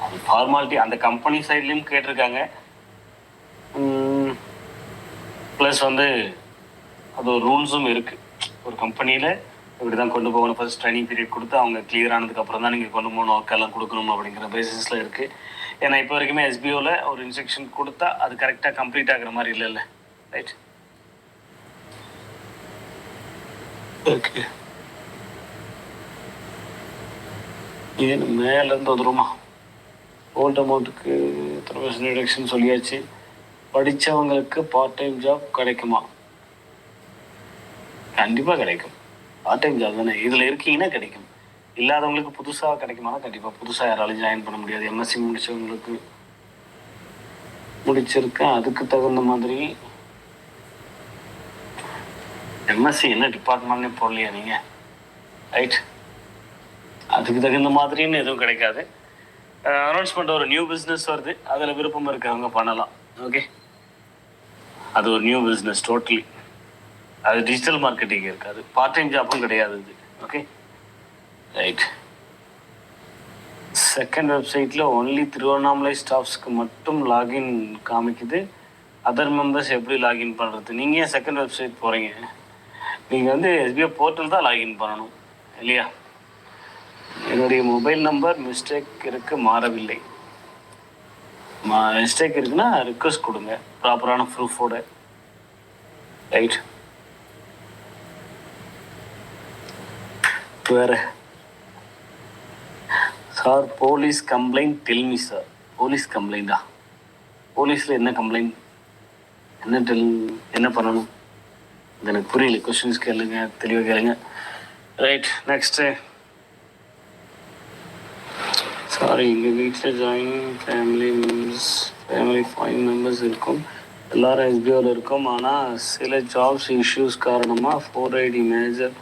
அது ஃபார்மாலிட்டி அந்த கம்பெனி சைட்லேயும் கேட்டிருக்காங்க. ப்ளஸ் அது ஒரு ரூல்ஸும் இருக்குது. ஒரு கம்பெனியில் இப்படி தான் கொண்டு போகணும். ஃபர்ஸ்ட் ட்ரைனிங் பீரியட் கொடுத்து அவங்க கிளியர் ஆனதுக்கப்புறம் தான் நீங்கள் கொண்டு போகணும், ஒர்க்கெல்லாம் கொடுக்கணும் அப்படிங்கிற பேசிஸில் இருக்குது. ஏன்னா இப்போ வரைக்குமே எஸ்பிஓவில் ஒரு இன்ஸ்ட்ரக்ஷன் கொடுத்தா அது கரெக்டாக கம்ப்ளீட் ஆகிற மாதிரி இல்லைல்ல, ரைட்? ஓகே, ஏன்னு மேலேருந்து வந்துடுமா? ஓல்ட் அமௌண்ட்டுக்கு 30% ரிடக்ஷன் சொல்லியாச்சு. படித்தவங்களுக்கு பார்ட் டைம் ஜாப் கிடைக்குமா? கண்டிப்பாக கிடைக்கும். பார்ட் டைம் ஜாப் தானே, இதில் இருக்கீங்கன்னா கிடைக்கும். இல்லாதவங்களுக்கு புதுசாக கிடைக்குமானா கண்டிப்பாக புதுசாக யாராலையும் ஜாயின் பண்ண முடியாது. எம்எஸ்சி முடித்தவங்களுக்கு முடிச்சிருக்கேன், அதுக்கு தகுந்த மாதிரி. எம்எஸ்சி என்ன டிபார்ட்மெண்ட்னே போடலையா நீங்கள்? ரைட், அதுக்கு தகுந்த மாதிரின்னு எதுவும் கிடைக்காது. அனௌன்ஸ்மெண்ட் ஒரு நியூ பிஸ்னஸ் வருது, அதில் விருப்பம் இருக்கிறவங்க பண்ணலாம். ஓகே, அது ஒரு நியூ பிஸ்னஸ் டோட்டலி. அது டிஜிட்டல் மார்க்கெட்டிங் இருக்காது, பார்ட் டைம் ஜாப்பும் கிடையாது இது. Okay, right. செகண்ட் வெப்சைட்டில் ஒன்லி திருவண்ணாமலை ஸ்டாஃப்ஸ்க்கு மட்டும் லாகின் காமிக்குது. அதர் மெம்பர்ஸ் எப்படி லாகின் பண்ணுறது? நீங்கள் ஏன் செகண்ட் வெப்சைட் போகிறீங்க? நீங்கள் எஸ்பிஐ போர்ட்டல் தான் லாகின் பண்ணணும் இல்லையா? என்னுடைய மொபைல் நம்பர் மிஸ்டேக் இருக்குது, மாறவில்லை. மிஸ்டேக் இருக்குன்னா ரிக்வஸ்ட் கொடுங்க ப்ராப்பரான ப்ரூஃபோட. ரைட், வேறு sir police complaint tell me sir. Police கம்ப்ளைண்டா? போலீஸில் என்ன கம்ப்ளைண்ட், என்ன பண்ணணும்? இது எனக்கு புரியல. கொஸ்டின்ஸ் கேளுங்க, தெளிவாக கேளுங்க. Right, next. சாரி, எங்கள் வீட்டில் ஃபேமிலி 5 members இருக்கும். எல்லாரும் எஸ்பிஓவில் இருக்கும். ஆனால் சில ஜாப்ஸ் இஷ்யூஸ் காரணமாக 4ID மேஜர்,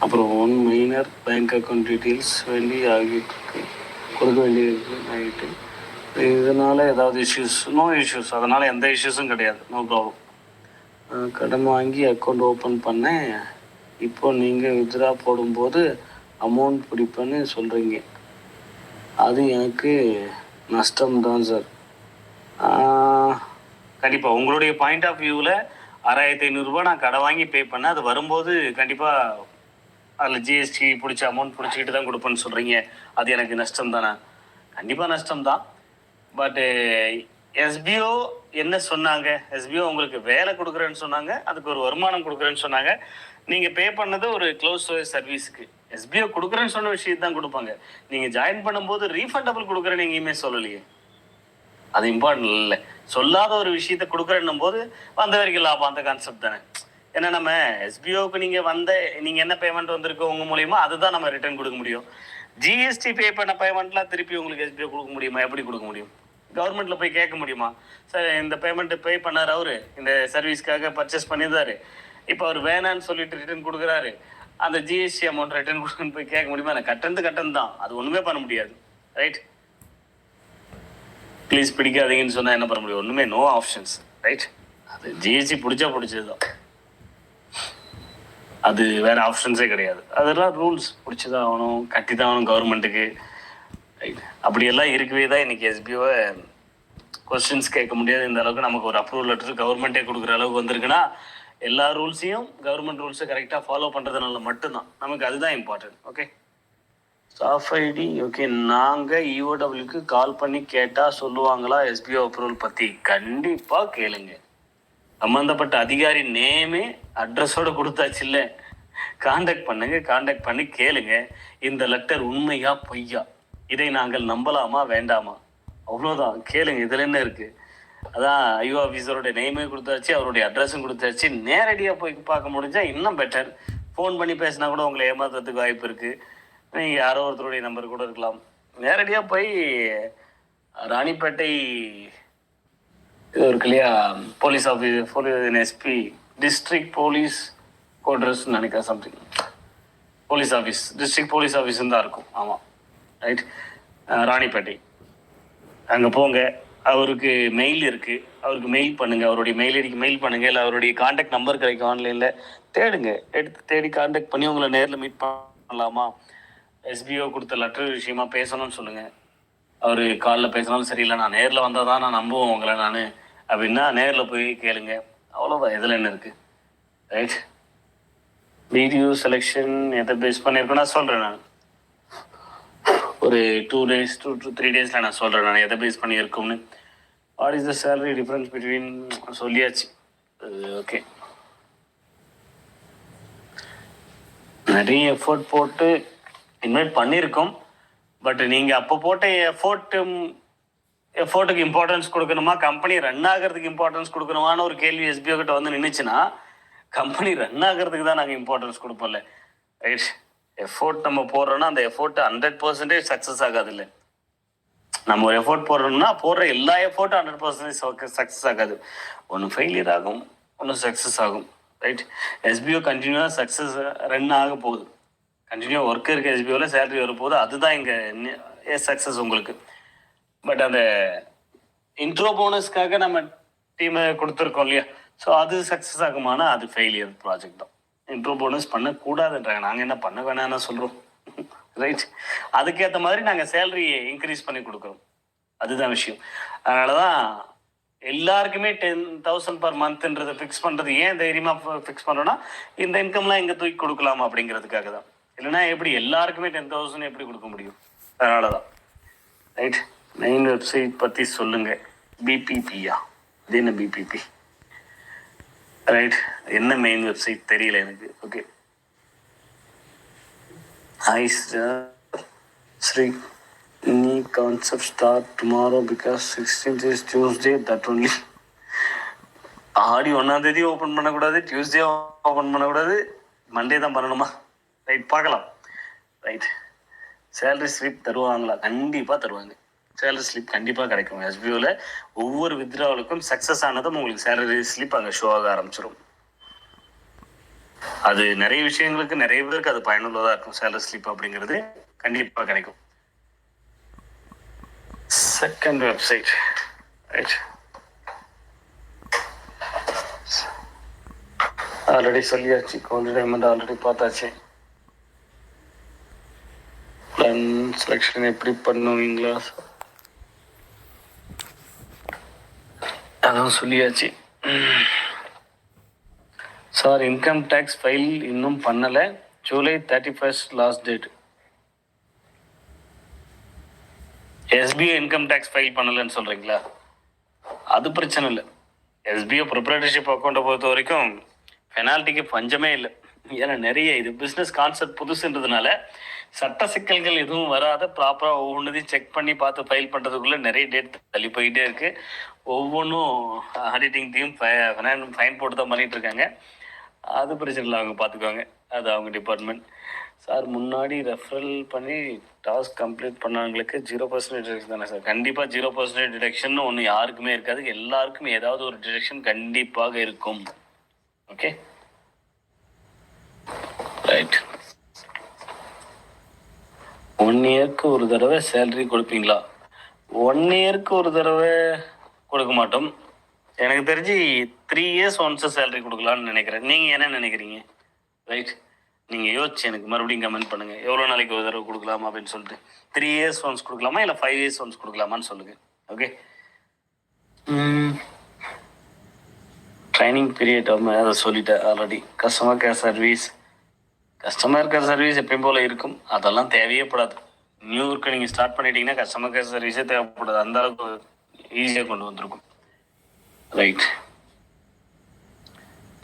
அப்புறம் 1 minor பேங்க் அக்கௌண்ட் டீட்டெயில்ஸ் ஆகிட்டு கொடுக்க வேண்டியது ஆகிட்டு. இதனால் ஏதாவது இஷ்யூஸ்? நோ இஷ்யூஸ், அதனால் எந்த இஷ்யூஸும் கிடையாது, நோ ப்ராப்ளம். கடன் வாங்கி அக்கௌண்ட் ஓப்பன் பண்ணேன். இப்போ நீங்கள் வித்ட்ரா போடும்போது அமௌண்ட் பிடிப்பேன்னு சொல்கிறீங்க, அது எனக்கு நஷ்டம்தான் சார். கண்டிப்பாக உங்களுடைய பாயிண்ட் ஆஃப் வியூவில் 6500 நான் கடை வாங்கி பே பண்ணேன், அது வரும்போது கண்டிப்பாக அதில் ஜிஎஸ்டி பிடிச்ச அமௌண்ட் பிடிச்சிக்கிட்டு தான் கொடுப்பேன்னு சொல்கிறீங்க. அது எனக்கு நஷ்டம் தானே? கண்டிப்பாக நஷ்டம்தான். பட்டு எஸ்பிஓ என்ன சொன்னாங்க? எஸ்பிஓ உங்களுக்கு வேலை கொடுக்குறேன்னு சொன்னாங்க, அதுக்கு ஒரு வருமானம் கொடுக்குறேன்னு சொன்னாங்க. நீங்கள் பே பண்ணது ஒரு க்ளோஸ் சர்வீஸுக்கு. எஸ்பிஓ கொடுக்குறேன்னு சொன்ன விஷயத்தை தான் கொடுப்பாங்க. நீங்கள் ஜாயின் பண்ணும்போது ரீஃபண்டபிள் கொடுக்குறேன்னு எங்கேயுமே சொல்லலையே. அது இம்பார்ட்டன்ட் இல்லை. சொல்லாத ஒரு விஷயத்த கொடுக்குறேன்னும் போது வந்த வரைக்கும் லாபம், அந்த கான்செப்ட் தானே. ஏன்னா நம்ம எஸ்பிஓக்கு நீங்கள் என்ன பேமெண்ட் வந்திருக்கோ உங்கள் மூலியமாக அதுதான் நம்ம ரிட்டர்ன் கொடுக்க முடியும். ஜிஎஸ்டி பே பண்ண பேமெண்ட்லாம் திருப்பி உங்களுக்கு எஸ்பிஓ கொடுக்க முடியுமா? எப்படி கொடுக்க முடியும்? கவர்மெண்ட்டில் போய் கேட்க முடியுமா? சார் இந்த பேமெண்ட்டு பே பண்ணார், அவர் இந்த சர்வீஸ்க்காக பர்ச்சேஸ் பண்ணியிருந்தாரு, இப்போ அவர் வேணான்னு சொல்லிட்டு ரிட்டர்ன் கொடுக்குறாரு, அந்த ஜிஎஸ்டி அமௌண்ட் ரிட்டர்ன் கொடுக்குன்னு போய் கேட்க முடியுமா? எனக்கு கட்டணம் தான், அது ஒன்றுமே பண்ண முடியாது. ரைட்? ப்ளீஸ் பிடிக்காதீங்கன்னு சொன்னால் என்ன பண்ண முடியும்? ஒன்றுமே நோ ஆப்ஷன்ஸ். ரைட்? அது ஜிஎஸ்டி பிடிச்சது தான், அது வேறு ஆப்ஷன்ஸே கிடையாது. அதெல்லாம் ரூல்ஸ் பிடிச்சி தான் ஆகணும், கட்டி தான் ஆகணும் கவர்மெண்ட்டுக்கு. ரைட்? அப்படியெல்லாம் இருக்கவே தான் இன்றைக்கி எஸ்பிஓவை கொஸ்டின்ஸ் கேட்க முடியாது. இந்த அளவுக்கு நமக்கு ஒரு அப்ரூவல் லெட்டர் கவர்மெண்ட்டே கொடுக்குற அளவுக்கு வந்திருக்குன்னா எல்லா ரூல்ஸையும் கவர்மெண்ட் ரூல்ஸை கரெக்டாக ஃபாலோ பண்ணுறதுனால மட்டும்தான். நமக்கு அதுதான் important. Okay, staff ID. Okay, நாங்கள் இஓடபிள்யூக்கு கால் பண்ணி கேட்டால் சொல்லுவாங்களா எஸ்பிஓ அப்ரூவல் பற்றி? கண்டிப்பாக கேளுங்க. சம்மந்தப்பட்ட அதிகாரி நேமே அட்ரஸோடு கொடுத்தாச்சு இல்லை, காண்டாக்ட் பண்ணுங்க. காண்டாக்ட் பண்ணி கேளுங்க, இந்த லெட்டர் உண்மையா பொய்யா, இதை நாங்கள் நம்பலாமா வேண்டாமா, அவ்வளோதான். கேளுங்க, இதில் என்ன இருக்குது? அதான் ஐஓ ஆஃபீஸரோட நேமே கொடுத்தாச்சு, அவருடைய அட்ரஸும் கொடுத்தாச்சு. நேரடியாக போய் பார்க்க முடிஞ்சால் இன்னும் பெட்டர். ஃபோன் பண்ணி பேசினா கூட உங்களை ஏமாத்துறதுக்கு வாய்ப்பு இருக்குது. நீங்கள் யாரோ ஒருத்தருடைய நம்பர் கூட இருக்கலாம். நேரடியாக போய் ராணிப்பேட்டை இது இருக்கு இல்லையா, police office, SP district police quarters நினைக்கிறேன், something police office, district police ஆஃபீஸ்ன்னு தான் இருக்கும். ஆமாம், ரைட். ராணிப்பேட்டை அங்கே போங்க. அவருக்கு மெயில் இருக்குது, அவருக்கு மெயில் பண்ணுங்கள். அவருடைய மெயில் ஐடிக்கு மெயில் பண்ணுங்கள், இல்லை அவருடைய காண்டாக்ட் நம்பர் கிடைக்கும் ஆன்லைனில் தேடுங்க. தேடி காண்டாக்ட் பண்ணி உங்களை நேரில் மீட் பண்ணலாமா, எஸ்பிஓ கொடுத்த லெட்டர் விஷயமா பேசணும்னு சொல்லுங்கள். அவர் காலில் பேசினாலும் சரியில்லை, நான் நேரில் வந்தால் தான் நான் நம்புவேன் உங்களை நான் அப்படின்னா நேரில் போய் கேளுங்க. அவ்வளோதான், இதில் என்ன இருக்குது? ரைட்? வீடியோ செலெக்ஷன் எதை பேஸ் பண்ணியிருக்கேன் நான் சொல்கிறேன். நான் ஒரு 2 days 2 to 3 days நான் சொல்கிறேன் நான் எதை பேஸ் பண்ணி இருக்கும்னு. What is the salary difference between சொல்லியாச்சு. ஓகே, நிறைய எஃபோர்ட் போட்டு இன்வைட் பண்ணியிருக்கோம். பட் நீங்கள் அப்போ போட்ட எஃபோர்ட்டுக்கு இம்பார்ட்டன்ஸ் கொடுக்கணுமா, கம்பெனி ரன் ஆகிறதுக்கு இம்பார்ட்டன்ஸ் கொடுக்கணுமான்னு ஒரு கேள்வி எஸ்பிஓ கிட்ட வந்து நின்றுச்சுன்னா, கம்பெனி ரன் ஆகிறதுக்கு தான் நாங்கள் இம்பார்ட்டன்ஸ் கொடுப்போம்ல. ரைட்? எஃபோர்ட் நம்ம போடுறோன்னா அந்த எஃபோர்ட் 100% சக்ஸஸ் ஆகாது. இல்லை, நம்ம ஒரு எஃபோர்ட் போடுறோம்னா போடுற எல்லா எஃபோர்ட்டும் 100% சக்ஸஸ் ஆகாது. ஒன்று ஃபெயிலியர் ஆகும், ஒன்று சக்ஸஸ் ஆகும். ரைட்? எஸ்பிஓ கண்டினியூவாக சக்ஸஸ் ரன் ஆக போகுது. கண்டினியூ ஒர்க் இருக்க எஸ்பிஓவில் சேலரி வரப்போகுது, அதுதான் இங்கே சக்ஸஸ் உங்களுக்கு. பட் அந்த இன்ட்ரோ போனஸ்க்காக நம்ம டீமை கொடுத்துருக்கோம் இல்லையா, ஸோ அது சக்ஸஸ் ஆகுமானா அது ஃபெயிலியர் ப்ராஜெக்ட் தான். இன்ட்ரோ போனஸ் பண்ணக்கூடாதுன்றாங்க, நாங்கள் என்ன பண்ண வேணான்னு சொல்கிறோம். ரைட்? அதுக்கேற்ற மாதிரி நாங்கள் சேலரியை இன்க்ரீஸ் பண்ணி கொடுக்குறோம், அதுதான் விஷயம். அதனால தான் எல்லாருக்குமே 10,000 per monthன்றதை ஃபிக்ஸ் பண்ணுறது. ஏன் தைரியமாக ஃபிக்ஸ் பண்ணுறோன்னா, இந்த இன்கம்லாம் எங்கே தூக்கி கொடுக்கலாம் அப்படிங்கிறதுக்காக தான். இல்லைன்னா எப்படி எல்லாருக்குமே 10,000 எப்படி கொடுக்க முடியும்? அதனால தான். ரைட்? மெயின் வெப்சைட் பற்றி சொல்லுங்கள். பிபிபியா? அது என்ன பிபிபி? ரைட்? என்ன மெயின் வெப்சைட் தெரியல எனக்கு. Okay, hi Sri, any concept start tomorrow because 16th is Tuesday, that only. ஆடி 1ஆம் தேதி ஓப்பன் பண்ணக்கூடாது, டியூஸ்டே ஓப்பன் பண்ணக்கூடாது, மண்டே தான் பண்ணணுமா? ரைட், பார்க்கலாம். ரைட், சேலரி ஸ்லிப் தருவாங்களா? கண்டிப்பாக தருவாங்க. சேலரி ஸ்லிப் கண்டிப்பாக கிடைக்கும். எஸ்பிஓவில் ஒவ்வொரு வித்ட்ராவலுக்கும் சக்ஸஸ் ஆனதும் உங்களுக்கு சேலரி ஸ்லிப் அங்கே ஷோ ஆக ஆரம்பிச்சிடும். அது நிறைய விஷயங்களுக்கு நிறைய பேருக்கு அது பயனுள்ளதாக இருக்கும். சேலரி ஸ்லிப் அப்படிங்கிறது கண்டிப்பாக கிடைக்கும். செகண்ட் வெப்சைட், ரைட், ஆல்ரெடி சொல்லியாச்சு. கோல்டு டைமண்ட் ஆல்ரெடி பார்த்தாச்சு. பிளான் செலெக்ஷன் எப்படி பண்ணுவீங்களா? சொல்லியாச்சு. சார், இன்கம் டேக்ஸ் ஃபைல் இன்னும் பண்ணலை. July 31 last date. SBI income tax file பண்ணலைன்னு சொல்கிறீங்களா? அது பிரச்சனை இல்லை. எஸ்பிஐ ப்ரிப்பரேட்டர்ஷிப் அக்கௌண்ட்டை பொறுத்த வரைக்கும் பெனால்ட்டிக்கு பஞ்சமே இல்லை. ஏன்னா நிறைய இது பிஸ்னஸ் கான்செப்ட் புதுசுன்றதுனால சட்ட சிக்கல்கள் எதுவும் வராத ப்ராப்பராக ஒவ்வொன்றையும் செக் பண்ணி பார்த்து ஃபைல் பண்ணுறதுக்குள்ளே நிறைய டேட் தள்ளி போயிட்டே இருக்குது. ஒவ்வொன்றும் ஆடிட்டிங் டீம் ஃபைன் போட்டு தான் பண்ணிகிட்டு இருக்காங்க. அது பிரச்சனை இல்லை, அவங்க பார்த்துக்குவாங்க, அது அவங்க டிபார்ட்மெண்ட். சார், முன்னாடி ரெஃபரல் பண்ணி டாஸ்க் கம்ப்ளீட் பண்ணவங்களுக்கு 0% டிடக்ஷன் தானே சார்? கண்டிப்பாக 0% டிடக்ஷன் ஒன்று யாருக்குமே இருக்காது. எல்லாருக்கும் ஏதாவது ஒரு டிடக்ஷன் கண்டிப்பாக இருக்கும். Okay, right. 1 இயருக்கு ஒரு தடவை சேலரி கொடுப்பீங்களா? 1 இயருக்கு ஒரு தடவை கொடுக்க மாட்டோம். எனக்கு தெரிஞ்சு 3 இயர்ஸ் ஒன்ஸ் சேலரி கொடுக்கலான்னு நினைக்கிறேன். நீங்கள் என்ன நினைக்கிறீங்க? ரைட், நீங்கள் யோசிச்சு எனக்கு மறுபடியும் கமெண்ட் பண்ணுங்கள். எவ்வளோ நாளைக்கு ஒரு தடவை கொடுக்கலாமா அப்படின்னு சொல்லிட்டு. 3 இயர்ஸ் ஒன்ஸ் கொடுக்கலாமா இல்லை 5 இயர்ஸ் ஒன்ஸ் கொடுக்கலாமான்னு சொல்லுங்கள். ஓகே, ட்ரைனிங் பீரியட் அதை சொல்லிட்டேன் ஆல்ரெடி. கஸ்டமர் கேர் சர்வீஸ் எப்பயும் போல் இருக்கும். அதெல்லாம் தேவையேப்படாது. நியூ ஒர்க்கு நீங்கள் ஸ்டார்ட் பண்ணிட்டீங்கன்னா கஸ்டமர் கேர் சர்வீஸே தேவைப்படாது. அந்த அளவுக்கு ஈஸியாக கொண்டு வந்திருக்கும். ரைட்.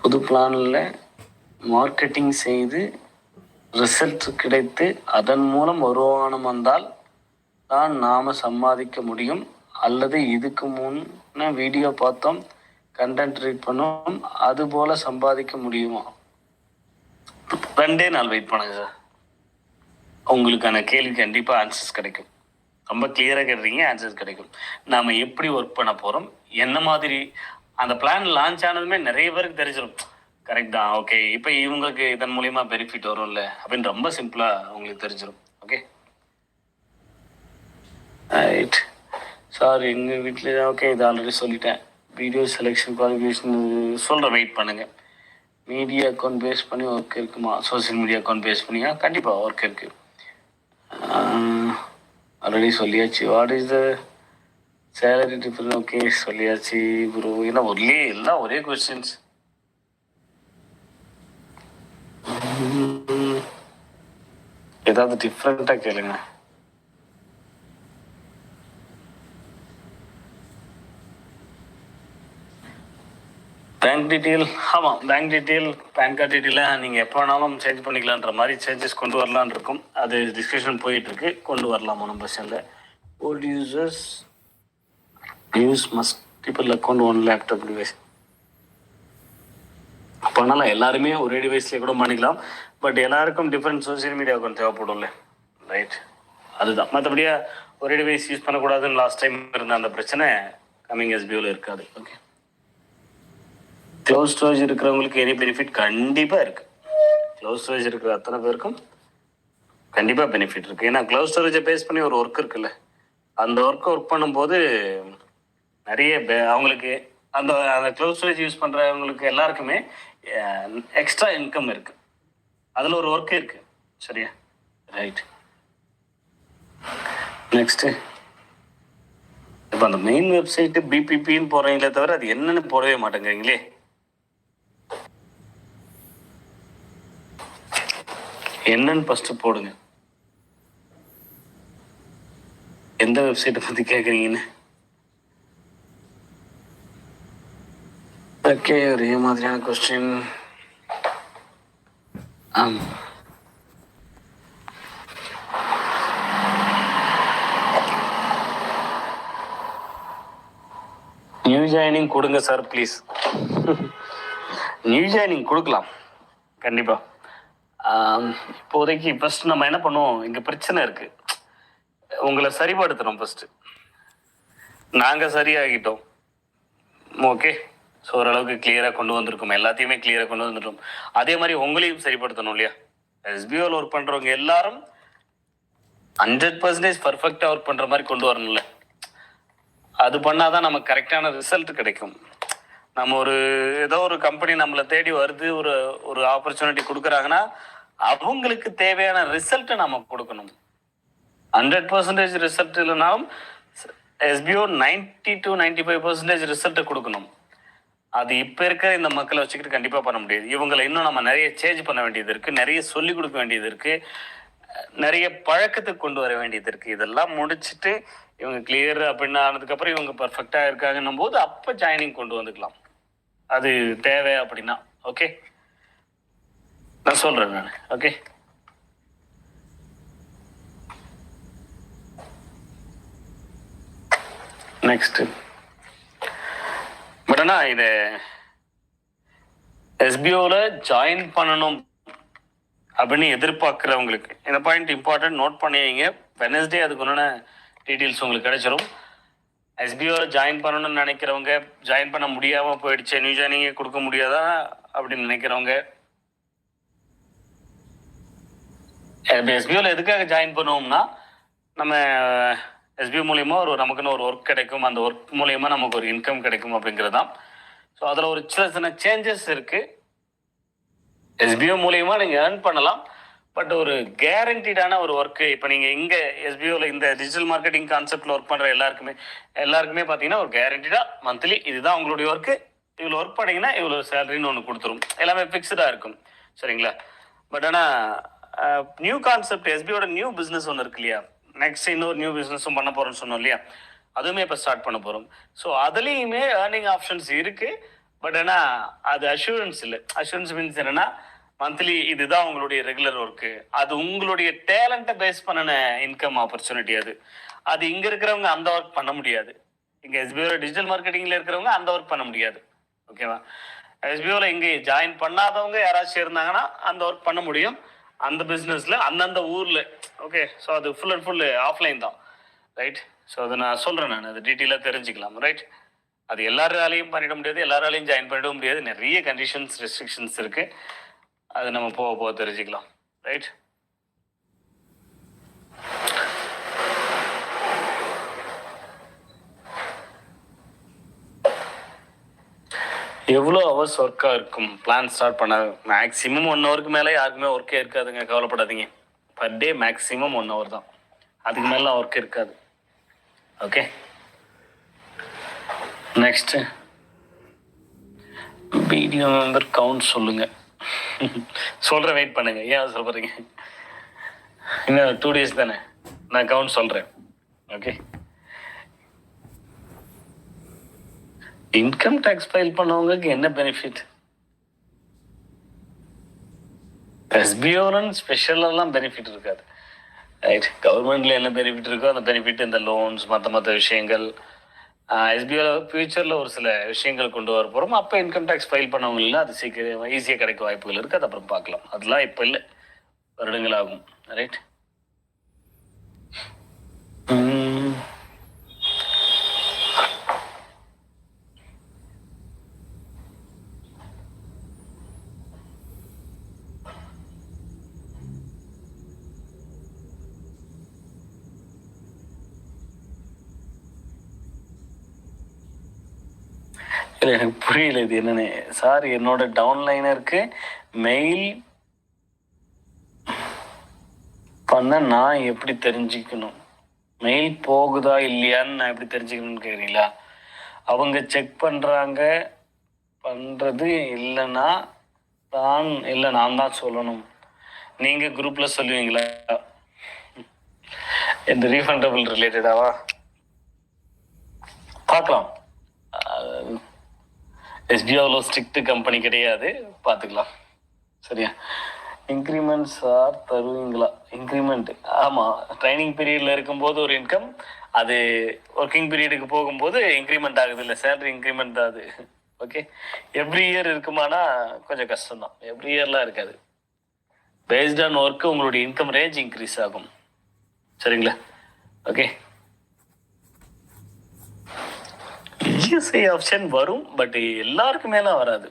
புது பிளானில் மார்க்கெட்டிங் செய்து ரிசல்ட் கிடைத்து அதன் மூலம் வருமானம் வந்தால் தான் நாம் சம்பாதிக்க முடியும். அல்லது இதுக்கு முன்னே வீடியோ பார்த்தோம், கண்டென்ட் ரீட் பண்ணோம், அது போல் சம்பாதிக்க முடியுமா? 2 நாள் வெயிட் பண்ணுங்க சார், உங்களுக்கான கேள்வி கண்டிப்பாக ஆன்சர்ஸ் கிடைக்கும். ரொம்ப கிளியராக கேட்குறீங்க, ஆன்சர்ஸ் கிடைக்கும். நாம் எப்படி ஒர்க் பண்ண போகிறோம், என்ன மாதிரி அந்த பிளான் லான்ச் ஆனதுமே நிறைய பேருக்கு தெரிஞ்சிடும். கரெக்ட் தான், ஓகே, இப்போ இவங்களுக்கு இதன் மூலிமா பெனிஃபிட் வரும்ல அப்படின்னு ரொம்ப சிம்பிளாக உங்களுக்கு தெரிஞ்சிடும். Okay, right. சார், எங்கள் வீட்டில் ஓகே, இது ஆல்ரெடி சொல்லிட்டேன். வீடியோ செலெக்ஷன் குவாலிஃபிகேஷன் சொல்கிறேன், வெயிட் பண்ணுங்கள். மீடியா அக்கௌண்ட் பேஸ் பண்ணி ஒர்க் இருக்குமா? சோசியல் மீடியா அக்கௌண்ட் பேஸ் பண்ணியா? கண்டிப்பாக ஒர்க் இருக்குது. ஆல்ரெடி சொல்லியாச்சு. What is the salary difference? Okay, சொல்லியாச்சு ப்ரோ. ஏன்னா எல்லாம் ஒரே கொஸ்டின்ஸ். ஏதாவது டிஃப்ரெண்ட்டாக கேளுங்க. பேங்க் டீட்டெயில், ஆமாம், பேங்க் டீட்டெயில், பேன் கார்டு டீட்டெயிலாக நீங்கள் எப்போ வேணாலும் சேஞ்ச் பண்ணிக்கலான்ற மாதிரி சேஞ்சஸ் கொண்டு வரலான் இருக்கும். அது டிஸ்கஷன் போயிட்டுருக்கு, கொண்டு வரலாம், ஒன்றும் பிரச்சனை இல்லை. Old users use multiple account 1 laptop device பண்ணலாம். எல்லாருமே ஒரே டிவைஸ்லேயே கூட பண்ணிக்கலாம். பட் எல்லாருக்கும் டிஃப்ரெண்ட் சோசியல் மீடியா அக்கௌண்ட் தேவைப்படும்ல. ரைட், அதுதான். மற்றபடியா ஒரே டிவைஸ் யூஸ் பண்ணக்கூடாதுன்னு லாஸ்ட் டைம் இருந்த அந்த பிரச்சனை கம்மிங் எஸ்பிஓவில் இருக்காது. ஓகே, க்ளவுட் ஸ்டோரேஜ் இருக்கிறவங்களுக்கு எனி பெனிஃபிட் கண்டிப்பாக இருக்குது. க்ளவுட் ஸ்டோரேஜ் இருக்கிற அத்தனை பேருக்கும் கண்டிப்பாக பெனிஃபிட் இருக்குது. ஏன்னா க்ளவுட் ஸ்டோரேஜை பேஸ் பண்ணி ஒரு ஒர்க் இருக்குல்ல, அந்த ஒர்க் பண்ணும்போது நிறைய அவங்களுக்கு அந்த க்ளவுட் ஸ்டோரேஜ் யூஸ் பண்ணுறவங்களுக்கு எல்லாருக்குமே எக்ஸ்ட்ரா இன்கம் இருக்குது. அதில் ஒரு ஒர்க் இருக்குது. சரியா? ரைட். நெக்ஸ்ட்டு, இப்போ அந்த மெயின் வெப்சைட்டு பிபிபின்னு போடுறீங்களே தவிர அது என்னன்னு போடவே மாட்டேங்கிறீங்களே. என்னன்னு ஃபஸ்ட்டு போடுங்க. எந்த வெப்சைட்டை பற்றி கேட்குறீங்கன்னு. ஓகே, ஒரே மாதிரியான கொஸ்டின். நியூ ஜாயினிங் கொடுங்க சார் ப்ளீஸ். நியூ ஜாயினிங் கொடுக்கலாம் கண்டிப்பாக. இப்போதைக்கு ஃபஸ்ட்டு நம்ம என்ன பண்ணுவோம், இங்கே பிரச்சனை இருக்குது, உங்களை சரிப்படுத்தணும் ஃபஸ்ட்டு. நாங்கள் சரியாகிட்டோம், ஓகே. ஸோ ஓரளவுக்கு கிளியராக கொண்டு வந்திருக்கோம், எல்லாத்தையுமே கிளியராக கொண்டு வந்துட்டோம். அதே மாதிரி உங்களையும் சரிப்படுத்தணும் இல்லையா? எஸ்பிஓவில் ஒர்க் பண்ணுறவங்க எல்லாரும் 100% பர்ஃபெக்டாக ஒர்க் பண்ணுற மாதிரி கொண்டு வரணும்ல. அது பண்ணாதான் நமக்கு கரெக்டான ரிசல்ட் கிடைக்கும். நம்ம ஏதோ ஒரு கம்பெனி நம்மளை தேடி வருது, ஒரு ஆப்பர்ச்சுனிட்டி கொடுக்குறாங்கன்னா அவங்களுக்கு தேவையான ரிசல்ட்டை நம்ம கொடுக்கணும். 100% ரிசல்ட் இல்லைனாலும் எஸ்பிஓ 90-95% ரிசல்ட்டை கொடுக்கணும். அது இப்போ இருக்கிற இந்த மக்களை வச்சுக்கிட்டு கண்டிப்பாக பண்ண முடியாது. இவங்களை இன்னும் நம்ம நிறைய சேஞ்ச் பண்ண வேண்டியது இருக்குது, நிறைய சொல்லிக் கொடுக்க வேண்டியது இருக்குது, நிறைய பழக்கத்துக்கு கொண்டு வர வேண்டியது இருக்குது. இதெல்லாம் முடிச்சுட்டு இவங்க கிளியர் அப்படின்னு ஆனதுக்கப்புறம் இவங்க பர்ஃபெக்டாக இருக்காங்கன்னும் போது அப்போ ஜாயினிங் கொண்டு வந்துக்கலாம். அது தேவை அப்படின்னா. ஓகே, நான் சொல்கிறேன் நான். Okay, next. பட் ஆனால் இதை எஸ்பிஓவில் ஜாயின் பண்ணணும் அப்படின்னு எதிர்பார்க்குறவங்களுக்கு இந்த பாயிண்ட் இம்பார்ட்டன்ட், நோட் பண்ணிங்க. வெனஸ்டே அதுக்கு ஒன்றான டீட்டெயில்ஸ் உங்களுக்கு கிடைச்சிடும். எஸ்பிஓவில் ஜாயின் பண்ணணும்னு நினைக்கிறவங்க, ஜாயின் பண்ண முடியாமல் போயிடுச்சு, நியூ ஜாயினிங்கே கொடுக்க முடியாதா அப்படின்னு நினைக்கிறவங்க, எஸ்பிஓவில் எதுக்காக ஜாயின் பண்ணுவோம்னா, நம்ம எஸ்பிஓ மூலியமாக நமக்குன்னு ஒரு ஒர்க் கிடைக்கும், அந்த ஒர்க் மூலியமாக நமக்கு ஒரு இன்கம் கிடைக்கும் அப்படிங்கிறது தான். ஸோ அதில் ஒரு சின்ன சேஞ்சஸ் இருக்குது. எஸ்பிஓ மூலியமாக நீங்கள் ஏர்ன் பண்ணலாம், பட் ஒரு கேரண்டீடான ஒரு ஒர்க்கு. இப்போ நீங்கள் இங்கே எஸ்பிஓவில் இந்த டிஜிட்டல் மார்க்கெட்டிங் கான்செப்டில் ஒர்க் பண்ணுற எல்லாருக்குமே பார்த்தீங்கன்னா ஒரு கேரண்டீடாக மந்த்லி இதுதான் உங்களுடைய ஒர்க்கு, இவ்வளோ ஒர்க் பண்ணிங்கன்னா இவ்வளோ சேலரின்னு ஒன்று கொடுத்துரும், எல்லாமே ஃபிக்ஸ்டாக இருக்கும். சரிங்களா? பட் ஆனால் நியூ கான்செப்ட் எஸ்பிஓட நியூ பிஸ்னஸ் ஒன்று இருக்கு இல்லையா, நெக்ஸ்ட் இன்னொரு நியூ பிஸ்னஸும் பண்ண போகிறோம்னு சொன்னோம் இல்லையா, அதுவுமே இப்போ ஸ்டார்ட் பண்ண போகிறோம். ஸோ அதுலேயுமே ஏர்னிங் ஆப்ஷன்ஸ் இருக்குது. பட் ஆனால் அது அஷூரன்ஸ் இல்லை. அஷூரன்ஸ் மீன்ஸ் என்னென்னா, மந்த்லி இதுதான் உங்களுடைய ரெகுலர் ஒர்க்கு, அது உங்களுடைய டேலண்ட்டை பேஸ் பண்ணின இன்கம் ஆப்பர்ச்சுனிட்டி. அது இங்கே இருக்கிறவங்க அந்த ஒர்க் பண்ண முடியாது. இங்கே எஸ்பிஓவில் டிஜிட்டல் மார்க்கெட்டிங்கில் இருக்கிறவங்க அந்த ஒர்க் பண்ண முடியாது. ஓகேவா? எஸ்பிஓவில் இங்கே ஜாயின் பண்ணாதவங்க யாராச்சும் இருந்தாங்கன்னா அந்த ஒர்க் பண்ண முடியும் அந்த பிஸ்னஸில் அந்தந்த ஊரில். ஓகே, ஸோ அது ஃபுல் அண்ட் ஃபுல் ஆஃப்லைன் தான். ரைட்? ஸோ அதை நான் சொல்கிறேன், நான் அது டீட்டெயிலாக தெரிஞ்சுக்கலாம். ரைட்? அது எல்லாராலையும் பண்ணிட முடியாது, எல்லாராலையும் ஜாயின் பண்ணிட முடியாது, நிறைய கண்டிஷன்ஸ் ரெஸ்ட்ரிக்ஷன்ஸ் இருக்குது. அது நம்ம போக போக தெரிஞ்சுக்கலாம். ரைட்? எவ்வளோ ஹவர்ஸ் ஒர்க்காக இருக்கும் பிளான் ஸ்டார்ட் பண்ண? மேக்ஸிமம் 1 ஹவருக்கு மேலே யாருக்குமே ஒர்க்கே இருக்காதுங்க, கவலைப்படாதீங்க. பர் டே மேக்ஸிமம் 1 ஹவர் தான், அதுக்கு மேலாம் ஒர்க் இருக்காது. Okay, next video member count சொல்லுங்கள். சொல்கிறேன், வெயிட் பண்ணுங்கள். ஏன் சொல்கிறீங்க? இன்னும் 2 days தானே, நான் கவுண்ட் சொல்கிறேன். ஓகே, இன்கம் டேக்ஸ் ஃபைல் பண்ணவங்களுக்கு என்ன பெனிஃபிட்? எஸ்பிஓன்னு ஸ்பெஷலெல்லாம் பெனிஃபிட் இருக்காது. ரைட்? கவர்மெண்ட்டில் என்ன பெனிஃபிட் இருக்கோ அந்த பெனிஃபிட், இந்த லோன்ஸ் மற்ற விஷயங்கள். எஸ்பிஓவில் ஃபியூச்சரில் ஒரு சில விஷயங்கள் கொண்டு வர போகிறோம். அப்போ இன்கம் டேக்ஸ் ஃபைல் பண்ணவங்கள அது சீக்கிரம் ஈஸியாக கிடைக்க வாய்ப்புகள் இருக்குது. அது அப்புறம் பார்க்கலாம். அதெல்லாம் இப்போ இல்லை, வருடங்கள் ஆகும். ரைட்? இல்லை, எனக்கு புரியல இது என்னன்னு. சார், என்னோட டவுன்லைனருக்கு மெயில் பண்ண நான் எப்படி தெரிஞ்சுக்கணும்? மெயில் போகுதா இல்லையான்னு நான் எப்படி தெரிஞ்சுக்கணும்னு கேட்குறீங்களா? அவங்க செக் பண்ணுறது இல்லைன்னா நான் தான் சொல்லணும். நீங்கள் குரூப்பில் சொல்லுவீங்களா? இந்த ரீஃபண்டபிள் ரிலேட்டடாவா? பார்க்கலாம். எஸ்பிஓ ஸ்ட்ரிக்ட் கம்பெனி கிடையாது, பார்த்துக்கலாம். சரியா? இன்க்ரிமெண்ட் சார் தருவீங்களா? இன்க்ரிமெண்ட், ஆமாம், ட்ரைனிங் பீரியடில் இருக்கும்போது ஒரு இன்கம், அது ஒர்க்கிங் பீரியடுக்கு போகும்போது இன்க்ரிமெண்ட் ஆகுது. இல்லை, சேலரி இன்க்ரிமெண்ட் தான் அது. ஓகே, எவ்ரி இயர் இருக்குமானா கொஞ்சம் கஷ்டம்தான். எவ்ரி இயர்லாம் இருக்காது. பேஸ்ட் ஆன் ஒர்க்கு உங்களுடைய இன்கம் ரேஞ்ச் இன்க்ரீஸ் ஆகும். சரிங்களா? ஓகே, இஎஸ்ஐ ஆப்ஷன் வரும், பட் எல்லாருக்குமேலாம் வராது.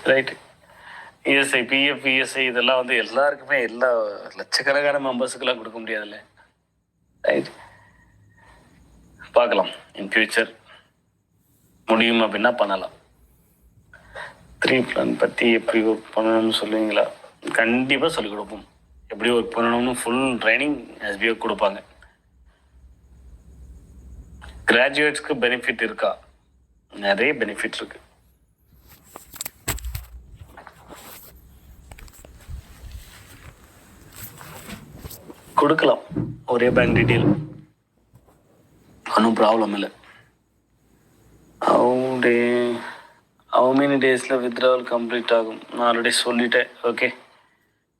ரைட்டு? இஎஸ்ஐ, பிஎஃப், இஎஸ்ஐ இதெல்லாம் வந்து எல்லாருக்குமே, எல்லா லட்சக்கணக்கான மெம்பர்ஸுக்கெல்லாம் கொடுக்க முடியாதுல்ல. ரைட்? பார்க்கலாம், இன் ஃபியூச்சர் முடியும் அப்படின்னா பண்ணலாம். 3 பிளான் பற்றி எப்படி ஒர்க் பண்ணணும்னு சொல்லுவீங்களா? கண்டிப்பாக சொல்லிக் கொடுப்போம். எப்படி ஒர்க் பண்ணணும்னு ஃபுல் ட்ரைனிங் எஸ்பிஓ கொடுப்பாங்க. கிராஜுவேட்ஸ்க்கு பெனிஃபிட் இருக்கா? நிறைய பெனிஃபிட் இருக்கு. கொடுக்கலாம் ஒரே பேங்க் டீட்டெயில், ஒன்றும் ப்ராப்ளம் இல்லை. ஹவு மெனி டேஸில் வித்ட்ராவல் கம்ப்ளீட் ஆகும்? நான் ஆல்ரெடி சொல்லிட்டேன். ஓகே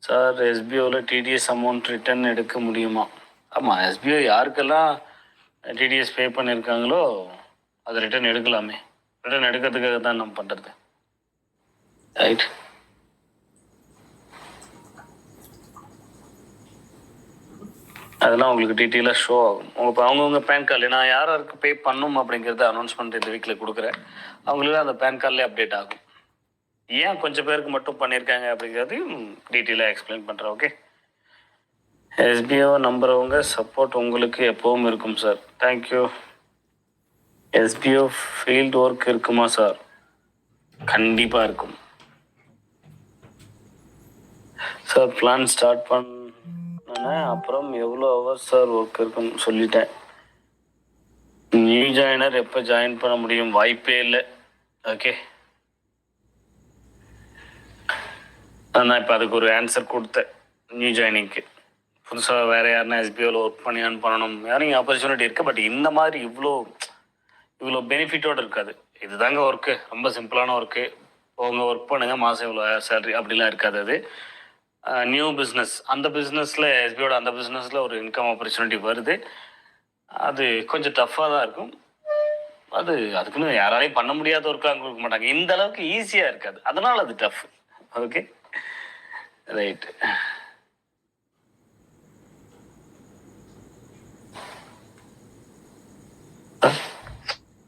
சார், எஸ்பிஓவில் டிடிஎஸ் அமௌண்ட் ரிட்டர்ன் எடுக்க முடியுமா? ஆமாம், எஸ்பிஓ யாருக்கெல்லாம் டிடிஎஸ் பே பண்ணியிருக்காங்களோ அதை ரிட்டர்ன் எடுக்கலாமே. ரிட்டர்ன் எடுக்கிறதுக்காக தான் நம்ம பண்ணுறது. ரைட். அதெல்லாம் உங்களுக்கு டீட்டெயிலாக ஷோ ஆகும். இப்போ அவங்கவுங்க பேன் கார்டில் நான் யார் யாருக்கு பே பண்ணும் அப்படிங்கிறத அனௌன்ஸ்மெண்ட் இந்த வீக்கில் கொடுக்குறேன். அவங்களுக்கு அந்த பேன் கார்டிலே அப்டேட் ஆகும். ஏன் கொஞ்சம் பேருக்கு மட்டும் பண்ணியிருக்காங்க அப்படிங்கிறதையும் டீட்டெயிலாக எக்ஸ்பிளைன் பண்ணுறேன். ஓகே. எஸ்பிஓ நம்புறவங்க சப்போர்ட் உங்களுக்கு எப்போவும் இருக்கும் sir. Thank you. SPO field work இருக்குமா சார்? கண்டிப்பாக இருக்கும் சார். பிளான் ஸ்டார்ட் பண்ணேன், அப்புறம் எவ்வளோ ஹவர்ஸ் சார் ஒர்க் இருக்குன்னு சொல்லிட்டேன். நியூ ஜாயினர் எப்போ ஜாயின் பண்ண முடியும்? வாய்ப்பே இல்லை. ஓகே, நான் இப்போ அதுக்கு ஒரு ஆன்சர் கொடுத்தேன். நியூ ஜாயினிங்க்கு புதுசாக வேறு யாருன்னா எஸ்பிஓவில் ஒர்க் பண்ணி பண்ணணும், யாரும் ஆப்பர்ச்சுனிட்டி இருக்குது. பட் இந்த மாதிரி இவ்வளோ பெனிஃபிட்டோடு இருக்காது. இதுதாங்க ஒர்க்கு, ரொம்ப சிம்பிளான ஒர்க்கு. உங்கள் ஒர்க் பண்ணுங்கள், மாதம் இவ்வளோ சேலரி அப்படிலாம் இருக்காது. அது நியூ பிஸ்னஸ். அந்த பிஸ்னஸில் எஸ்பிஓட அந்த பிஸ்னஸில் ஒரு இன்கம் ஆப்பர்ச்சுனிட்டி வருது. அது கொஞ்சம் டஃப்பாக தான் இருக்கும். அதுக்குன்னு யாராலையும் பண்ண முடியாத ஒர்க்கெலாம் கொடுக்க மாட்டாங்க. இந்த அளவுக்கு ஈஸியாக இருக்காது, அதனால் அது டஃப். Okay, right.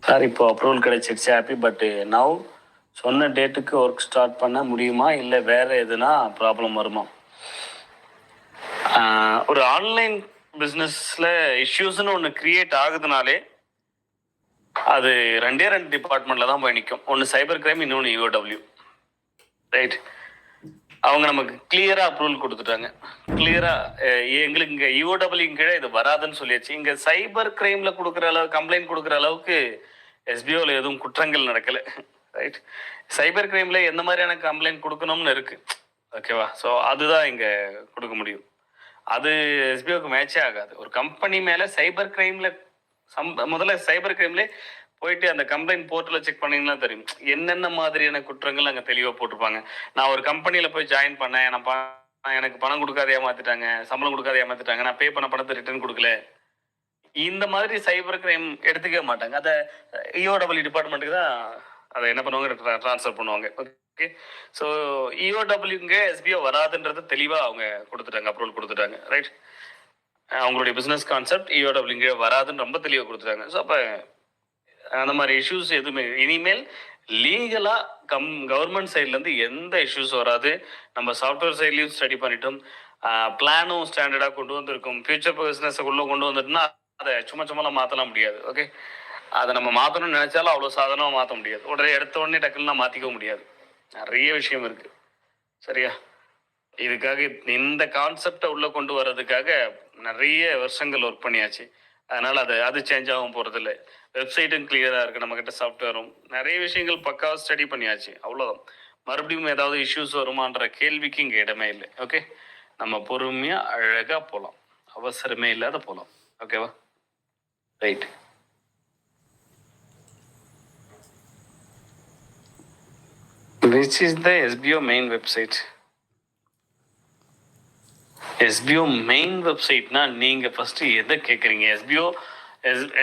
சார், இப்போ அப்ரூவல் கிடைச்சிருச்சு, ஹாப்பி. பட் நவ் சொன்ன டேட்டுக்கு ஒர்க் ஸ்டார்ட் பண்ண முடியுமா, இல்லை வேறு எதுனா ப்ராப்ளம் வருமா? ஒரு ஆன்லைன் பிஸ்னஸில் இஷ்யூஸ்னு ஒன்று க்ரியேட் ஆகுதுனாலே அது ரெண்டு டிபார்ட்மெண்ட்டில் தான் போய் நிற்கும். ஒன்று சைபர் கிரைம், இன்னொன்று யூஓடபிள்யூ. ரைட். அவங்க நமக்கு கிளியராக அப்ரூவல் கொடுத்துட்டாங்க. கிளியராக எங்களுக்கு இங்கே யூஓடபிள்யூ கீழே இது வராதுன்னு சொல்லியாச்சு. இங்கே சைபர் கிரைமில் கொடுக்குற அளவு கம்ப்ளைண்ட் கொடுக்குற அளவுக்கு எஸ்பிஓவில் எதுவும் குற்றங்கள் நடக்கலை. ரைட். சைபர் கிரைமில் எந்த மாதிரியான கம்ப்ளைண்ட் கொடுக்கணும்னு இருக்குது. ஓகேவா? ஸோ அதுதான் இங்கே கொடுக்க முடியும். அது எஸ்பிஓக்கு மேட்சே ஆகாது. ஒரு கம்பெனி மேலே சைபர் கிரைமில் முதல்ல சைபர் கிரைம்லேயே போயிட்டு அந்த கம்ப்ளைண்ட் போர்ட்டலில் செக் பண்ணிங்கன்னா தெரியும் என்னென்ன மாதிரியான குற்றங்கள் அங்கே தெளிவாக போட்டிருப்பாங்க. நான் ஒரு கம்பெனியில் போய் ஜாயின் பண்ணேன், எனக்கு பணம் கொடுக்காத ஏமாற்றிட்டாங்க, சம்பளம் கொடுக்காத ஏமாற்றிட்டாங்க, நான் பே பண்ண பணத்தை ரிட்டர்ன் கொடுக்கல, இந்த மாதிரி சைபர் கிரைம் எடுத்துக்க மாட்டாங்க. அதை இஓடபிள்யூ டிபார்ட்மெண்ட்டுக்கு தான் அதை என்ன பண்ணுவாங்க, ட்ரான்ஸ்ஃபர் பண்ணுவாங்க. ஓகே. ஸோ இஓடபிள்யூங்க எஸ்பிஓ வராதுன்றது தெளிவாக அவங்க கொடுத்துட்டாங்க, அப்ரூவல் கொடுத்துட்டாங்க. ரைட். அவங்களுடைய பிஸ்னஸ் கான்செப்ட் இஓடபிள்யூங்க வராதுன்னு ரொம்ப தெளிவாக கொடுத்துட்டாங்க. ஸோ அப்போ அந்த மாதிரி இஷ்யூஸ் எதுவுமே இனிமேல் லீகலாக கவர்மெண்ட் சைட்லேருந்து எந்த இஷ்யூஸ் வராது. நம்ம சாஃப்ட்வேர் சைட்லேயும் ஸ்டடி பண்ணிட்டோம், பிளானும் ஸ்டாண்டர்டாக கொண்டு வந்திருக்கும். ஃபியூச்சர் பிஸ்னஸை உள்ளே கொண்டு வந்துட்டுனா அதை சும்மாலாம் மாற்றலாம் முடியாது. ஓகே, அதை நம்ம மாற்றணும்னு நினச்சாலும் அவ்வளோ சாதனமாக மாற்ற முடியாது. எடுத்த உடனே டக்குலாம் மாற்றிக்க முடியாது. நிறைய விஷயம் இருக்குது. சரியா? இதுக்காக இந்த கான்செப்டை உள்ளே கொண்டு வர்றதுக்காக நிறைய வருஷங்கள் ஒர்க் பண்ணியாச்சு. அதனால் அது சேஞ்ச் ஆகும் போகிறதில்ல. வெப்சைட்டும் கிளியராக இருக்குது, நம்மக்கிட்ட சாஃப்ட்வேரும் நிறைய விஷயங்கள் பக்காவாக ஸ்டடி பண்ணியாச்சு. அவ்வளோதான். மறுபடியும் ஏதாவது இஷ்யூஸ் வருமான்ற கேள்விக்கு இங்கே இடமே இல்லை. ஓகே, நம்ம பொறுமையாக அழகாக போகலாம், அவசரமே இல்லாத போகலாம். ஓகேவா? Right. Which is the SBO main website? SBO main வெப்சைட்னா நீங்கள் ஃபஸ்ட்டு எதை கேட்குறீங்க?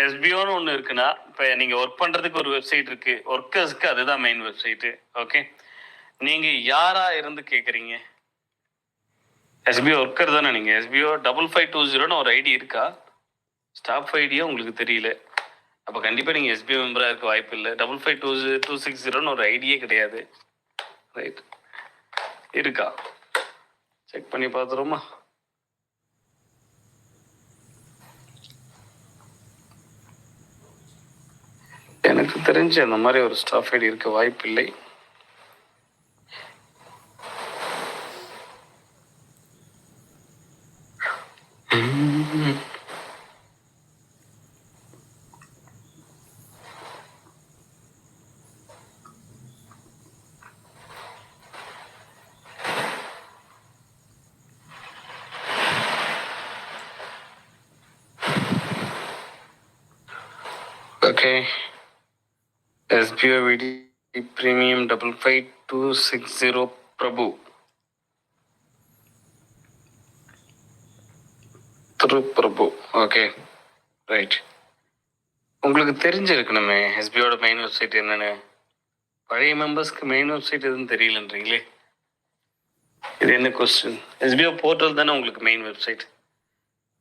எஸ்பிஓன்னு ஒன்று இருக்குன்னா, இப்போ நீங்கள் ஒர்க் பண்ணுறதுக்கு ஒரு வெப்சைட் இருக்குது, ஒர்க்கர்ஸ்க்கு அதுதான் மெயின் வெப்சைட்டு. ஓகே, நீங்கள் யாராக இருந்து கேட்குறீங்க? எஸ்பிஓ ஒர்க்கர் தானே நீங்கள். எஸ்பிஓ 5520 ஒரு ஐடி இருக்கா? ஸ்டாஃப் ஐடியா உங்களுக்கு தெரியல. அப்போ கண்டிப்பாக நீங்கள் எஸ்பிஓ மெம்பராக இருக்க வாய்ப்பு இல்லை. 552260 ஒரு ஐடியே கிடையாது. ரைட், இருக்கா? செக் பண்ணி பார்த்துருமா? எனக்கு தெரிஞ்சு அந்த மாதிரி ஒரு ஸ்டாஃப் ஐடி இருக்க வாய்ப்பு இல்லை. Okay. SBO VD Premium 55260 Prabhu Prabhu. Okay right. உங்களுக்கு தெரிஞ்சிருக்கணுமே எஸ்பிஓட மெயின் வெப்சைட் என்னன்னு. பழைய மெம்பர்ஸ்க்கு மெயின் வெப்சைட் எதுவும் தெரியலன்றீங்களே, இது என்ன கொஸ்டின்? எஸ்பிஓ போர்ட்டல் தானே உங்களுக்கு மெயின் வெப்சைட்.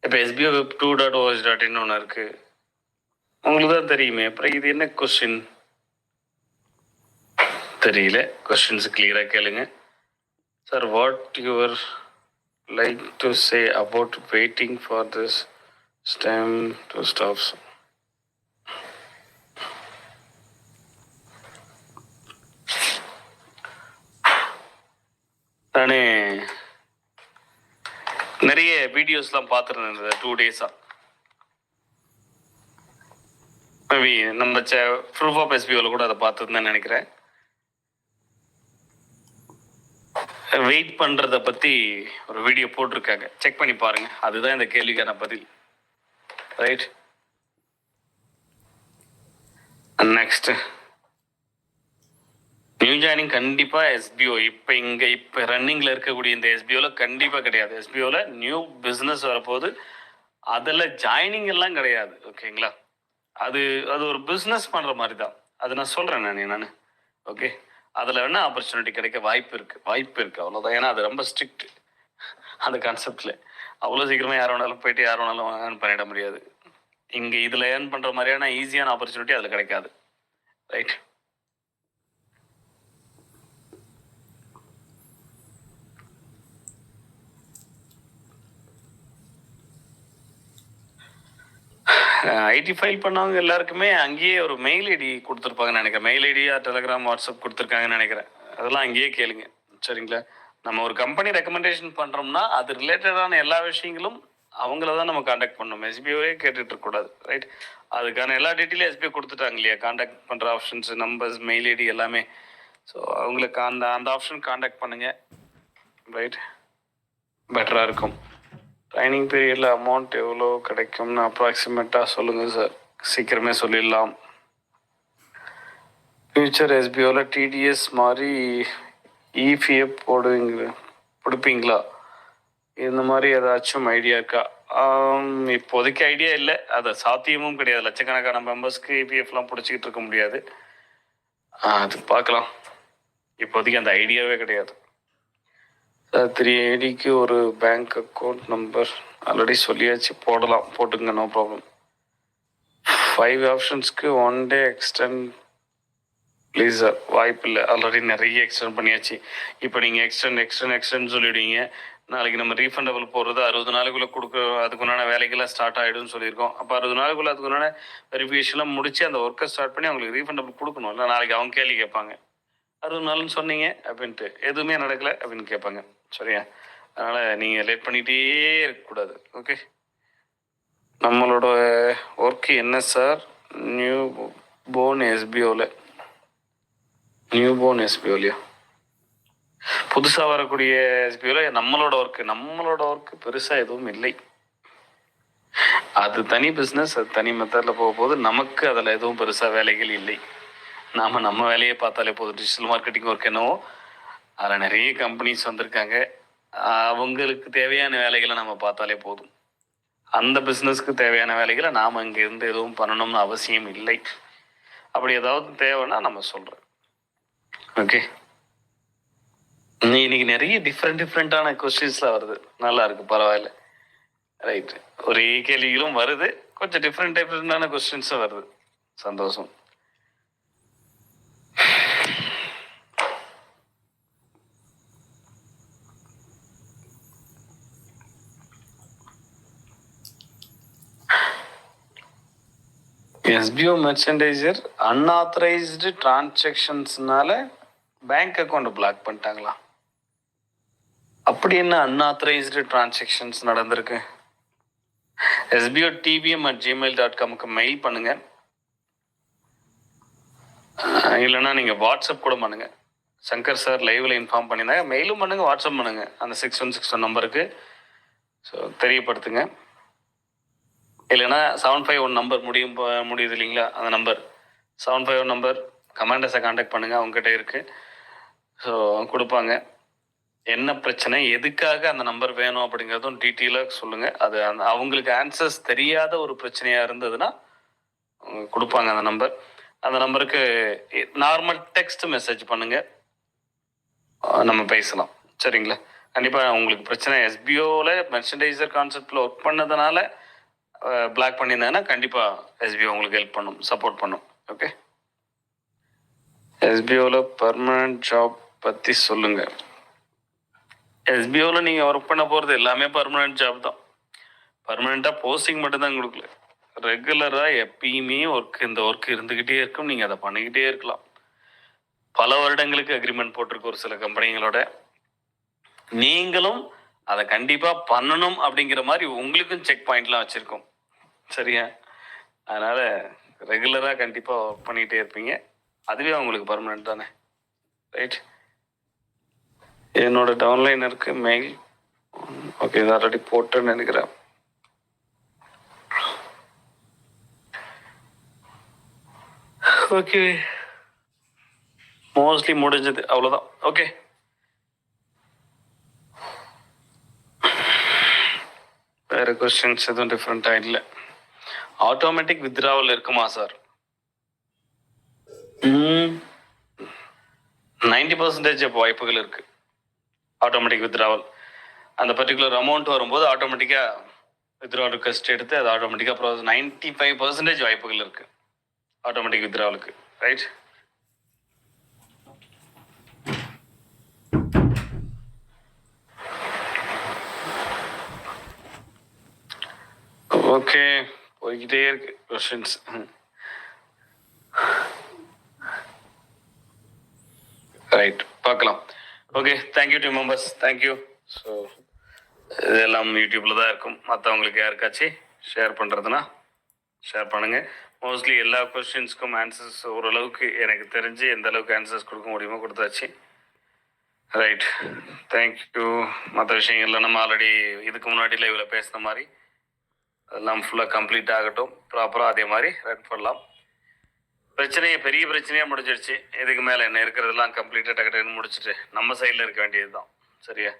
இப்போ எஸ்பிஓ வெப் 2.os.in ஒன்று இருக்கு, உங்களுக்கு தான் தெரியுமே. அப்புறம் இது என்ன கொஸ்டின் தெரியல. கொஸ்டின்ஸ் கிளியராக கேளுங்க. Sir, what your like to say about waiting for this time to stops? நான் நிறைய வீடியோஸ்லாம் பார்த்துருந்தேன் இந்த 2 days-ஆ. மேபி நம்ம ப்ரூஃப் ஆஃப் எஸ்பிஓவில் கூட அதை பார்த்துருந்தேன்னு நினைக்கிறேன். வெயிட் பண்ணுறத பற்றி ஒரு வீடியோ போட்டிருக்காங்க, செக் பண்ணி பாருங்கள். அதுதான் இந்த கேள்விக்கான பதில். ரைட். நெக்ஸ்ட், நியூ ஜாயினிங் கண்டிப்பாக எஸ்பிஓ இப்போ ரன்னிங்கில் இருக்கக்கூடிய இந்த எஸ்பிஓவில் கண்டிப்பாக கிடையாது. எஸ்பிஓவில் நியூ பிஸ்னஸ் வரப்போகுது, அதில் ஜாயினிங் எல்லாம் கிடையாது. ஓகேங்களா? அது ஒரு பிஸ்னஸ் பண்ணுற மாதிரி தான். அது நான் சொல்கிறேன் நான் ஓகே. அதில் வேணால் ஆப்பர்ச்சுனிட்டி கிடைக்க வாய்ப்பு இருக்குது அவ்வளோதான். ஏன்னா அது ரொம்ப ஸ்ட்ரிக்ட் அந்த கான்செப்டில். அவ்வளோ சீக்கிரமாக யார் வேணாலும் போயிட்டு யார் வேணாலும் ஏர்ன் பண்ணிட முடியாது. இங்கே இதில் ஏர்ன் பண்ணுற மாதிரியான ஈஸியான ஆப்பர்ச்சுனிட்டி அதில் கிடைக்காது. ரைட். ஐடி ஃபைல் பண்ணவங்க எல்லாருக்குமே அங்கேயே ஒரு மெயில் ஐடி கொடுத்துருப்பாங்கன்னு நினைக்கிறேன். மெயில் ஐடி, டெலிகிராம், வாட்ஸ்அப் கொடுத்துருக்காங்கன்னு நினைக்கிறேன். அதெல்லாம் அங்கேயே கேளுங்க. சரிங்களா? நம்ம ஒரு கம்பெனி ரெக்கமெண்டேஷன் பண்ணுறோம்னா அது ரிலேட்டடான எல்லா விஷயங்களும் அவங்கள தான் நம்ம காண்டாக்ட் பண்ணணும். எஸ்பிஓவே கேட்டுட்டு இருக்கக்கூடாது. ரைட். அதுக்கான எல்லா டீட்டெயிலும் எஸ்பிஓ கொடுத்துட்டாங்க இல்லையா? காண்டாக்ட் பண்ணுற ஆப்ஷன்ஸ், நம்பர்ஸ், மெயில் ஐடி எல்லாமே. ஸோ அவங்களுக்கு அந்த ஆப்ஷன் காண்டாக்ட் பண்ணுங்கள். ரைட். பெட்டராக இருக்கும். ட்ரைனிங் பீரியடில் அமௌண்ட் எவ்வளோ கிடைக்கும்னு அப்ராக்சிமேட்டாக சொல்லுங்கள் சார். சீக்கிரமே சொல்லிடலாம். ஃபியூச்சர் எஸ்பிஓவில் டிடிஎஸ் மாதிரி இபிஎஃப் கொடுப்பீங்களா? இந்த மாதிரி ஏதாச்சும் ஐடியா இருக்கா? இப்போதைக்கு ஐடியா இல்லை. அது சாத்தியமும் கிடையாது. லட்சக்கணக்கான மெம்பர்ஸ்க்கு இபிஎஃப்லாம் பிடிச்சிக்கிட்டு இருக்க முடியாது. அது பார்க்கலாம். இப்போதைக்கு அந்த ஐடியாவே கிடையாது. 3 ஐடிக்கு ஒரு பேங்க் அக்கௌண்ட் நம்பர் ஆல்ரெடி சொல்லியாச்சு. போட்டுங்க, நோ ப்ராப்ளம். 5 ஆப்ஷன்ஸ்க்கு 1 day எக்ஸ்டெண்ட் ப்ளீஸ் சார். வாய்ப்பு இல்லை, ஆல்ரெடி நிறைய எக்ஸ்டெண்ட் பண்ணியாச்சு. இப்போ நீங்கள் எக்ஸ்டெண்ட் சொல்லிவிடுவீங்க. நாளைக்கு நம்ம ரீஃபண்டபிள் போடுறது 60 நாளுக்குள்ளே அதுக்குண்டான வேலைக்கெல்லாம் ஸ்டார்ட் ஆகிடும்னு சொல்லியிருக்கோம். அப்போ 60 நாளுக்குள்ளே அதுக்குண்டான வெரிஃபிகேஷன்லாம் முடிச்சு அந்த ஒர்க்கை ஸ்டார்ட் பண்ணி அவங்களுக்கு ரீஃபண்டபிள் கொடுக்கணும். இல்லை நாளைக்கு அவங்க கேள்வி கேட்பாங்க, 60 நாள்னு சொன்னீங்க அப்படின்ட்டு, எதுவுமே நடக்கலை அப்படின்னு கேட்பாங்க. சரியா? அதனால் நீங்கள் லேட் பண்ணிகிட்டே இருக்கக்கூடாது. ஓகே. நம்மளோட ஒர்க்கு என்ன சார்? New Bourne எஸ்பிஓலையா? புதுசாக வரக்கூடிய எஸ்பிஓவில் நம்மளோட ஒர்க்கு பெருசாக எதுவும் இல்லை. அது தனி பிஸ்னஸ், அது தனி மெத்தடில் போகும்போது நமக்கு அதில் எதுவும் பெருசாக வேலைகள் இல்லை. நாம் நம்ம வேலையை பார்த்தாலே போதும். டிஜிட்டல் மார்க்கெட்டிங் ஒர்க் என்னவோ அதில் நிறைய கம்பெனிஸ் வந்திருக்காங்க. அவங்களுக்கு தேவையான வேலைகளை நம்ம பார்த்தாலே போதும். அந்த பிஸ்னஸ்க்கு தேவையான வேலைகளை நாம் இங்கேருந்து எதுவும் பண்ணணும்னு அவசியம் இல்லை. அப்படி ஏதாவது தேவைன்னா நம்ம சொல்கிறேன். ஓகே. இன்னைக்கு நிறைய டிஃப்ரெண்ட்டான கொஸ்டின்ஸ்லாம் வருது. நல்லா இருக்கு, பரவாயில்ல. ரைட்டு. ஒரே கேள்விகளும் வருது, கொஞ்சம் டிஃப்ரெண்டான கொஸ்டின்ஸும் வருது. சந்தோஷம். எஸ்பிஓ மெர்ச்சன்டைசர் அன்ஆத்தரைஸ்டு டிரான்சாக்ஷன்ஸ்னால பேங்க் அக்கௌண்ட் பிளாக் பண்ணிட்டாங்களா? அப்படி என்ன அன்ஆத்தரைஸ்டு டிரான்சாக்ஷன்ஸ் நடந்திருக்கு? sbo.tbm@gmail.com மெயில் பண்ணுங்க. இல்லைன்னா நீங்கள் வாட்ஸ்அப் கூட பண்ணுங்க. சங்கர் சார் லைவ்ல இன்ஃபார்ம் பண்ணியிருந்தாங்க. மெயிலும் பண்ணுங்க, வாட்ஸ்அப் பண்ணுங்க அந்த 6161 நம்பருக்கு. ஸோ தெரியப்படுத்துங்க. இல்லைன்னா 751 நம்பர் முடியுது இல்லைங்களா, அந்த நம்பர் 751 நம்பர் கமாண்டர்ஸை காண்டாக்ட் பண்ணுங்கள், அவங்ககிட்ட இருக்குது. ஸோ கொடுப்பாங்க. என்ன பிரச்சனை, எதுக்காக அந்த நம்பர் வேணும் அப்படிங்கிறதும் டீட்டெயிலாக சொல்லுங்கள். அது அவங்களுக்கு ஆன்சர்ஸ் தெரியாத ஒரு பிரச்சனையாக இருந்ததுன்னா கொடுப்பாங்க அந்த நம்பர். அந்த நம்பருக்கு நார்மல் டெக்ஸ்ட் மெசேஜ் பண்ணுங்கள், நம்ம பேசலாம். சரிங்களா? கண்டிப்பாக உங்களுக்கு பிரச்சனை எஸ்பிஓவில் மெர்ச்சன்டைசர் கான்செப்டில் ஒர்க் பண்ணதுனால பிளாக் பண்ணியிருந்தாங்கன்னா கண்டிப்பாக எஸ்பிஓ உங்களுக்கு ஹெல்ப் பண்ணும், சப்போர்ட் பண்ணும். ஓகே, எஸ்பிஓவில் பர்மனன்ட் ஜாப் பற்றி சொல்லுங்கள். எஸ்பிஓவில் நீங்கள் ஒர்க் பண்ண போகிறது எல்லாமே பர்மனன்ட் ஜாப் தான். பர்மனெண்ட்டாக போஸ்டிங் மட்டும்தான் கொடுக்கல, ரெகுலராக எப்பயுமே இந்த ஒர்க் இருந்துக்கிட்டே இருக்கும். நீங்கள் அதை பண்ணிக்கிட்டே இருக்கலாம். பல வருடங்களுக்கு அக்ரிமெண்ட் போட்டிருக்கு ஒரு சில கம்பெனிகளோட. நீங்களும் அதை கண்டிப்பாக பண்ணணும் அப்படிங்கிற மாதிரி உங்களுக்கும் செக் பாயிண்ட்லாம் வச்சுருக்கோம். சரியா? அதனால் ரெகுலராக கண்டிப்பாக ஒர்க் பண்ணிகிட்டே இருப்பீங்க. அதுவே உங்களுக்கு பர்மனெண்ட் தானே, ரைட்? என்னோட டவுன்லைனருக்கு மெயில், ஓகே, இது ஆல்ரெடி போட்டுன்னு நினைக்கிறேன். ஓகே, மோஸ்ட்லி முடிஞ்சது, அவ்வளோதான். ஓகே, வேறு கொஸ்டின்ஸ் எதுவும் டிஃப்ரெண்ட்டாக இல்லை. ஆட்டோமேட்டிக் வித்ட்ராவல் இருக்குமா சார்? 90% வாய்ப்புகள் இருக்குது ஆட்டோமேட்டிக் வித்ட்ராவல். அந்த பர்டிகுலர் அமௌண்ட் வரும்போது ஆட்டோமேட்டிக்காக வித்ட்ராவல் ரிக்வெஸ்ட் எடுத்து அது ஆட்டோமேட்டிக்காக ப்ராசஸ். 95% வாய்ப்புகள் இருக்குது ஆட்டோமேட்டிக் வித்ட்ராவலுக்கு, ரைட்? ஓகே, போய்கிட்டே இருக்கு கொஸ்டின்ஸ். ரைட், பார்க்கலாம். Okay, thank you team members, thank you. So இதெல்லாம் யூடியூப்பில் தான் இருக்கும். மற்றவங்களுக்கு யாருக்காச்சும் ஷேர் பண்ணுறதுனா ஷேர் பண்ணுங்கள். மோஸ்ட்லி எல்லா கொஸ்டின்ஸ்க்கும் ஆன்சர்ஸ் ஓரளவுக்கு எனக்கு தெரிஞ்சு எந்த அளவுக்கு ஆன்சர்ஸ் கொடுக்க முடியுமோ கொடுத்தாச்சு. Right, thank you. மற்ற விஷயங்கள்லாம் நம்ம ஆல்ரெடி இதுக்கு முன்னாடி லைவில் பேசின மாதிரி அதெல்லாம் ஃபுல்லாக கம்ப்ளீட் ஆகட்டும். ப்ராப்பராக அதே மாதிரி ரன் பண்ணலாம். பெரிய பிரச்சனையாக முடிஞ்சிடுச்சு. இதுக்கு மேலே என்ன இருக்கிறதெல்லாம் கம்ப்ளீட்டாக டக்குன்னு முடிச்சுட்டு நம்ம சைடில் இருக்க வேண்டியது தான். சரியா?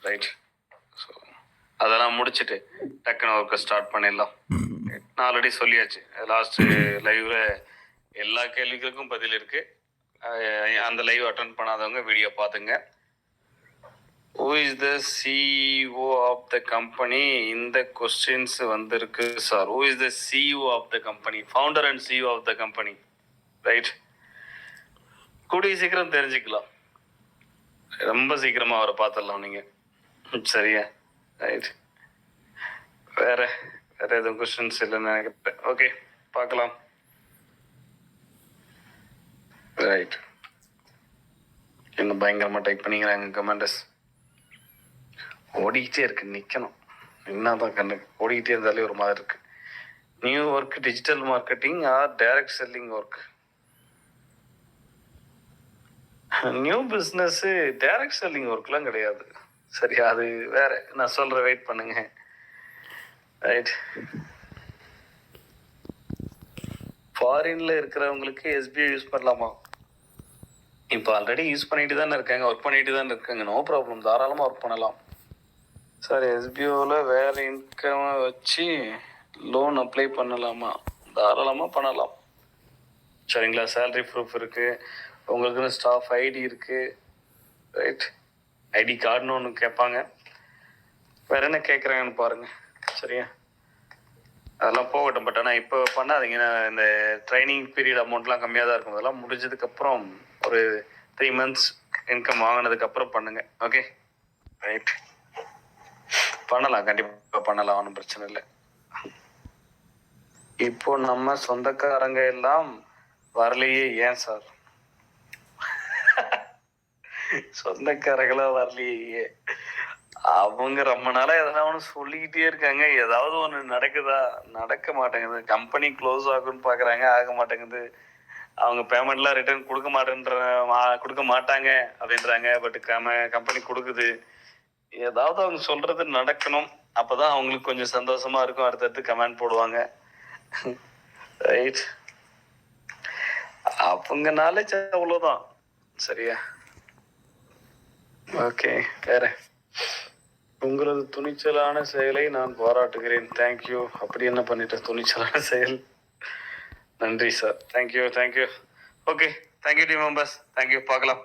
ரைட். ஸோ அதெல்லாம் முடிச்சுட்டு டக்குன்னு ஒர்க்கை ஸ்டார்ட் பண்ணிடலாம். நான் ஆல்ரெடி சொல்லியாச்சு, லாஸ்ட்டு லைவில் எல்லா கேள்விகளுக்கும் பதில் இருக்குது. அந்த லைவ் அட்டன் பண்ணாதவங்க வீடியோ பார்த்துங்க. Who is the CEO of the company? இந்த கொஸ்டின்ஸ் வந்திருக்கு sir. Who is the CEO of the company? Founder and CEO of the company. Right. கூடிய சீக்கிரம் தெரிஞ்சுக்கலாம். ரொம்ப சீக்கிரமாக அவரை பார்த்துடலாம் நீங்கள். சரியா? ரைட். வேற எதுவும் கொஸ்டின்ஸ் இல்லைன்னு நினைக்கிறேன். ஓகே, பார்க்கலாம். ரைட். இன்னும் பயங்கரமாக டைப் பண்ணிக்கிறாங்க கமெண்டர்ஸ். ஓடிக்கிட்டே இருக்கு, நிற்கணும். என்னதான் கண்ணுக்கு ஓடிக்கிட்டே இருந்தாலே ஒரு மாதிரி இருக்கு. New work digital marketing R direct selling work? New business direct selling ஒர்க்லாம் கிடையாது. சரி, அது வேற. நான் சொல்கிறேன், வெயிட் பண்ணுங்க. ரைட். ஃபாரின்ல இருக்கிறவங்களுக்கு எஸ்பிஐ யூஸ் பண்ணலாமா? இப்போ ஆல்ரெடி யூஸ் பண்ணிட்டு தானே இருக்காங்க, ஒர்க் பண்ணிட்டு தானே இருக்காங்க. நோ ப்ராப்ளம், தாராளமாக ஒர்க் பண்ணலாம். சார், எஸ்பிஓவில் வேறு இன்கமை வச்சு லோன் அப்ளை பண்ணலாமா? தாராளமாக பண்ணலாம். சரிங்களா? சேலரி ப்ரூஃப் இருக்குது, உங்களுக்குன்னு ஸ்டாஃப் ஐடி இருக்குது, ரைட்? ஐடி கார்டுன்னு ஒன்று கேட்பாங்க. வேறு என்ன கேட்குறாங்கன்னு பாருங்கள். சரியா? அதெல்லாம் போகட்டும். பட் ஆனால் இப்போ பண்ணாதீங்க. இந்த ட்ரைனிங் பீரியட் அமௌண்ட்லாம் கம்மியாக தான் இருக்கும். அதெல்லாம் முடிஞ்சதுக்கப்புறம் ஒரு 3 months இன்கம் வாங்கினதுக்கப்புறம் பண்ணுங்கள். Okay, right. பண்ணலாம், கண்டிப்பாக பண்ணலாம், ஒன்றும் பிரச்சனை இல்லை. இப்போ நம்ம சொந்தக்காரங்க எல்லாம் வரலையே, ஏன் சார்? சொந்தக்காரங்களாம் வரலையே, அவங்க ரொம்ப நாளா எதனா ஒன்று சொல்லிக்கிட்டே இருக்காங்க. ஏதாவது ஒன்று நடக்குதா? நடக்க மாட்டேங்குது. கம்பெனி க்ளோஸ் ஆகுன்னு பார்க்குறாங்க, ஆக மாட்டேங்குது. அவங்க பேமெண்ட்லாம் ரிட்டர்ன் கொடுக்க மாட்டாங்க அப்படின்றாங்க. பட் கம்பெனி கொடுக்குது. ஏதாவது அவங்க சொல்றது நடக்கணும். அப்பதான் அவங்களுக்கு கொஞ்சம் சந்தோஷமா இருக்கும், அடுத்தடுத்து கமெண்ட் போடுவாங்க. ரைட், அவங்க நாலேஜ் அவ்வளோதான். சரியா? ஓகே, வேற உங்களது துணிச்சலான செயலை நான் பாராட்டுகிறேன். தேங்க்யூ. அப்படி என்ன பண்ணிட்ட துணிச்சலான செயல்? நன்றி sir. Thank you. Okay, thank you team members. Thank you. பார்க்கலாம்.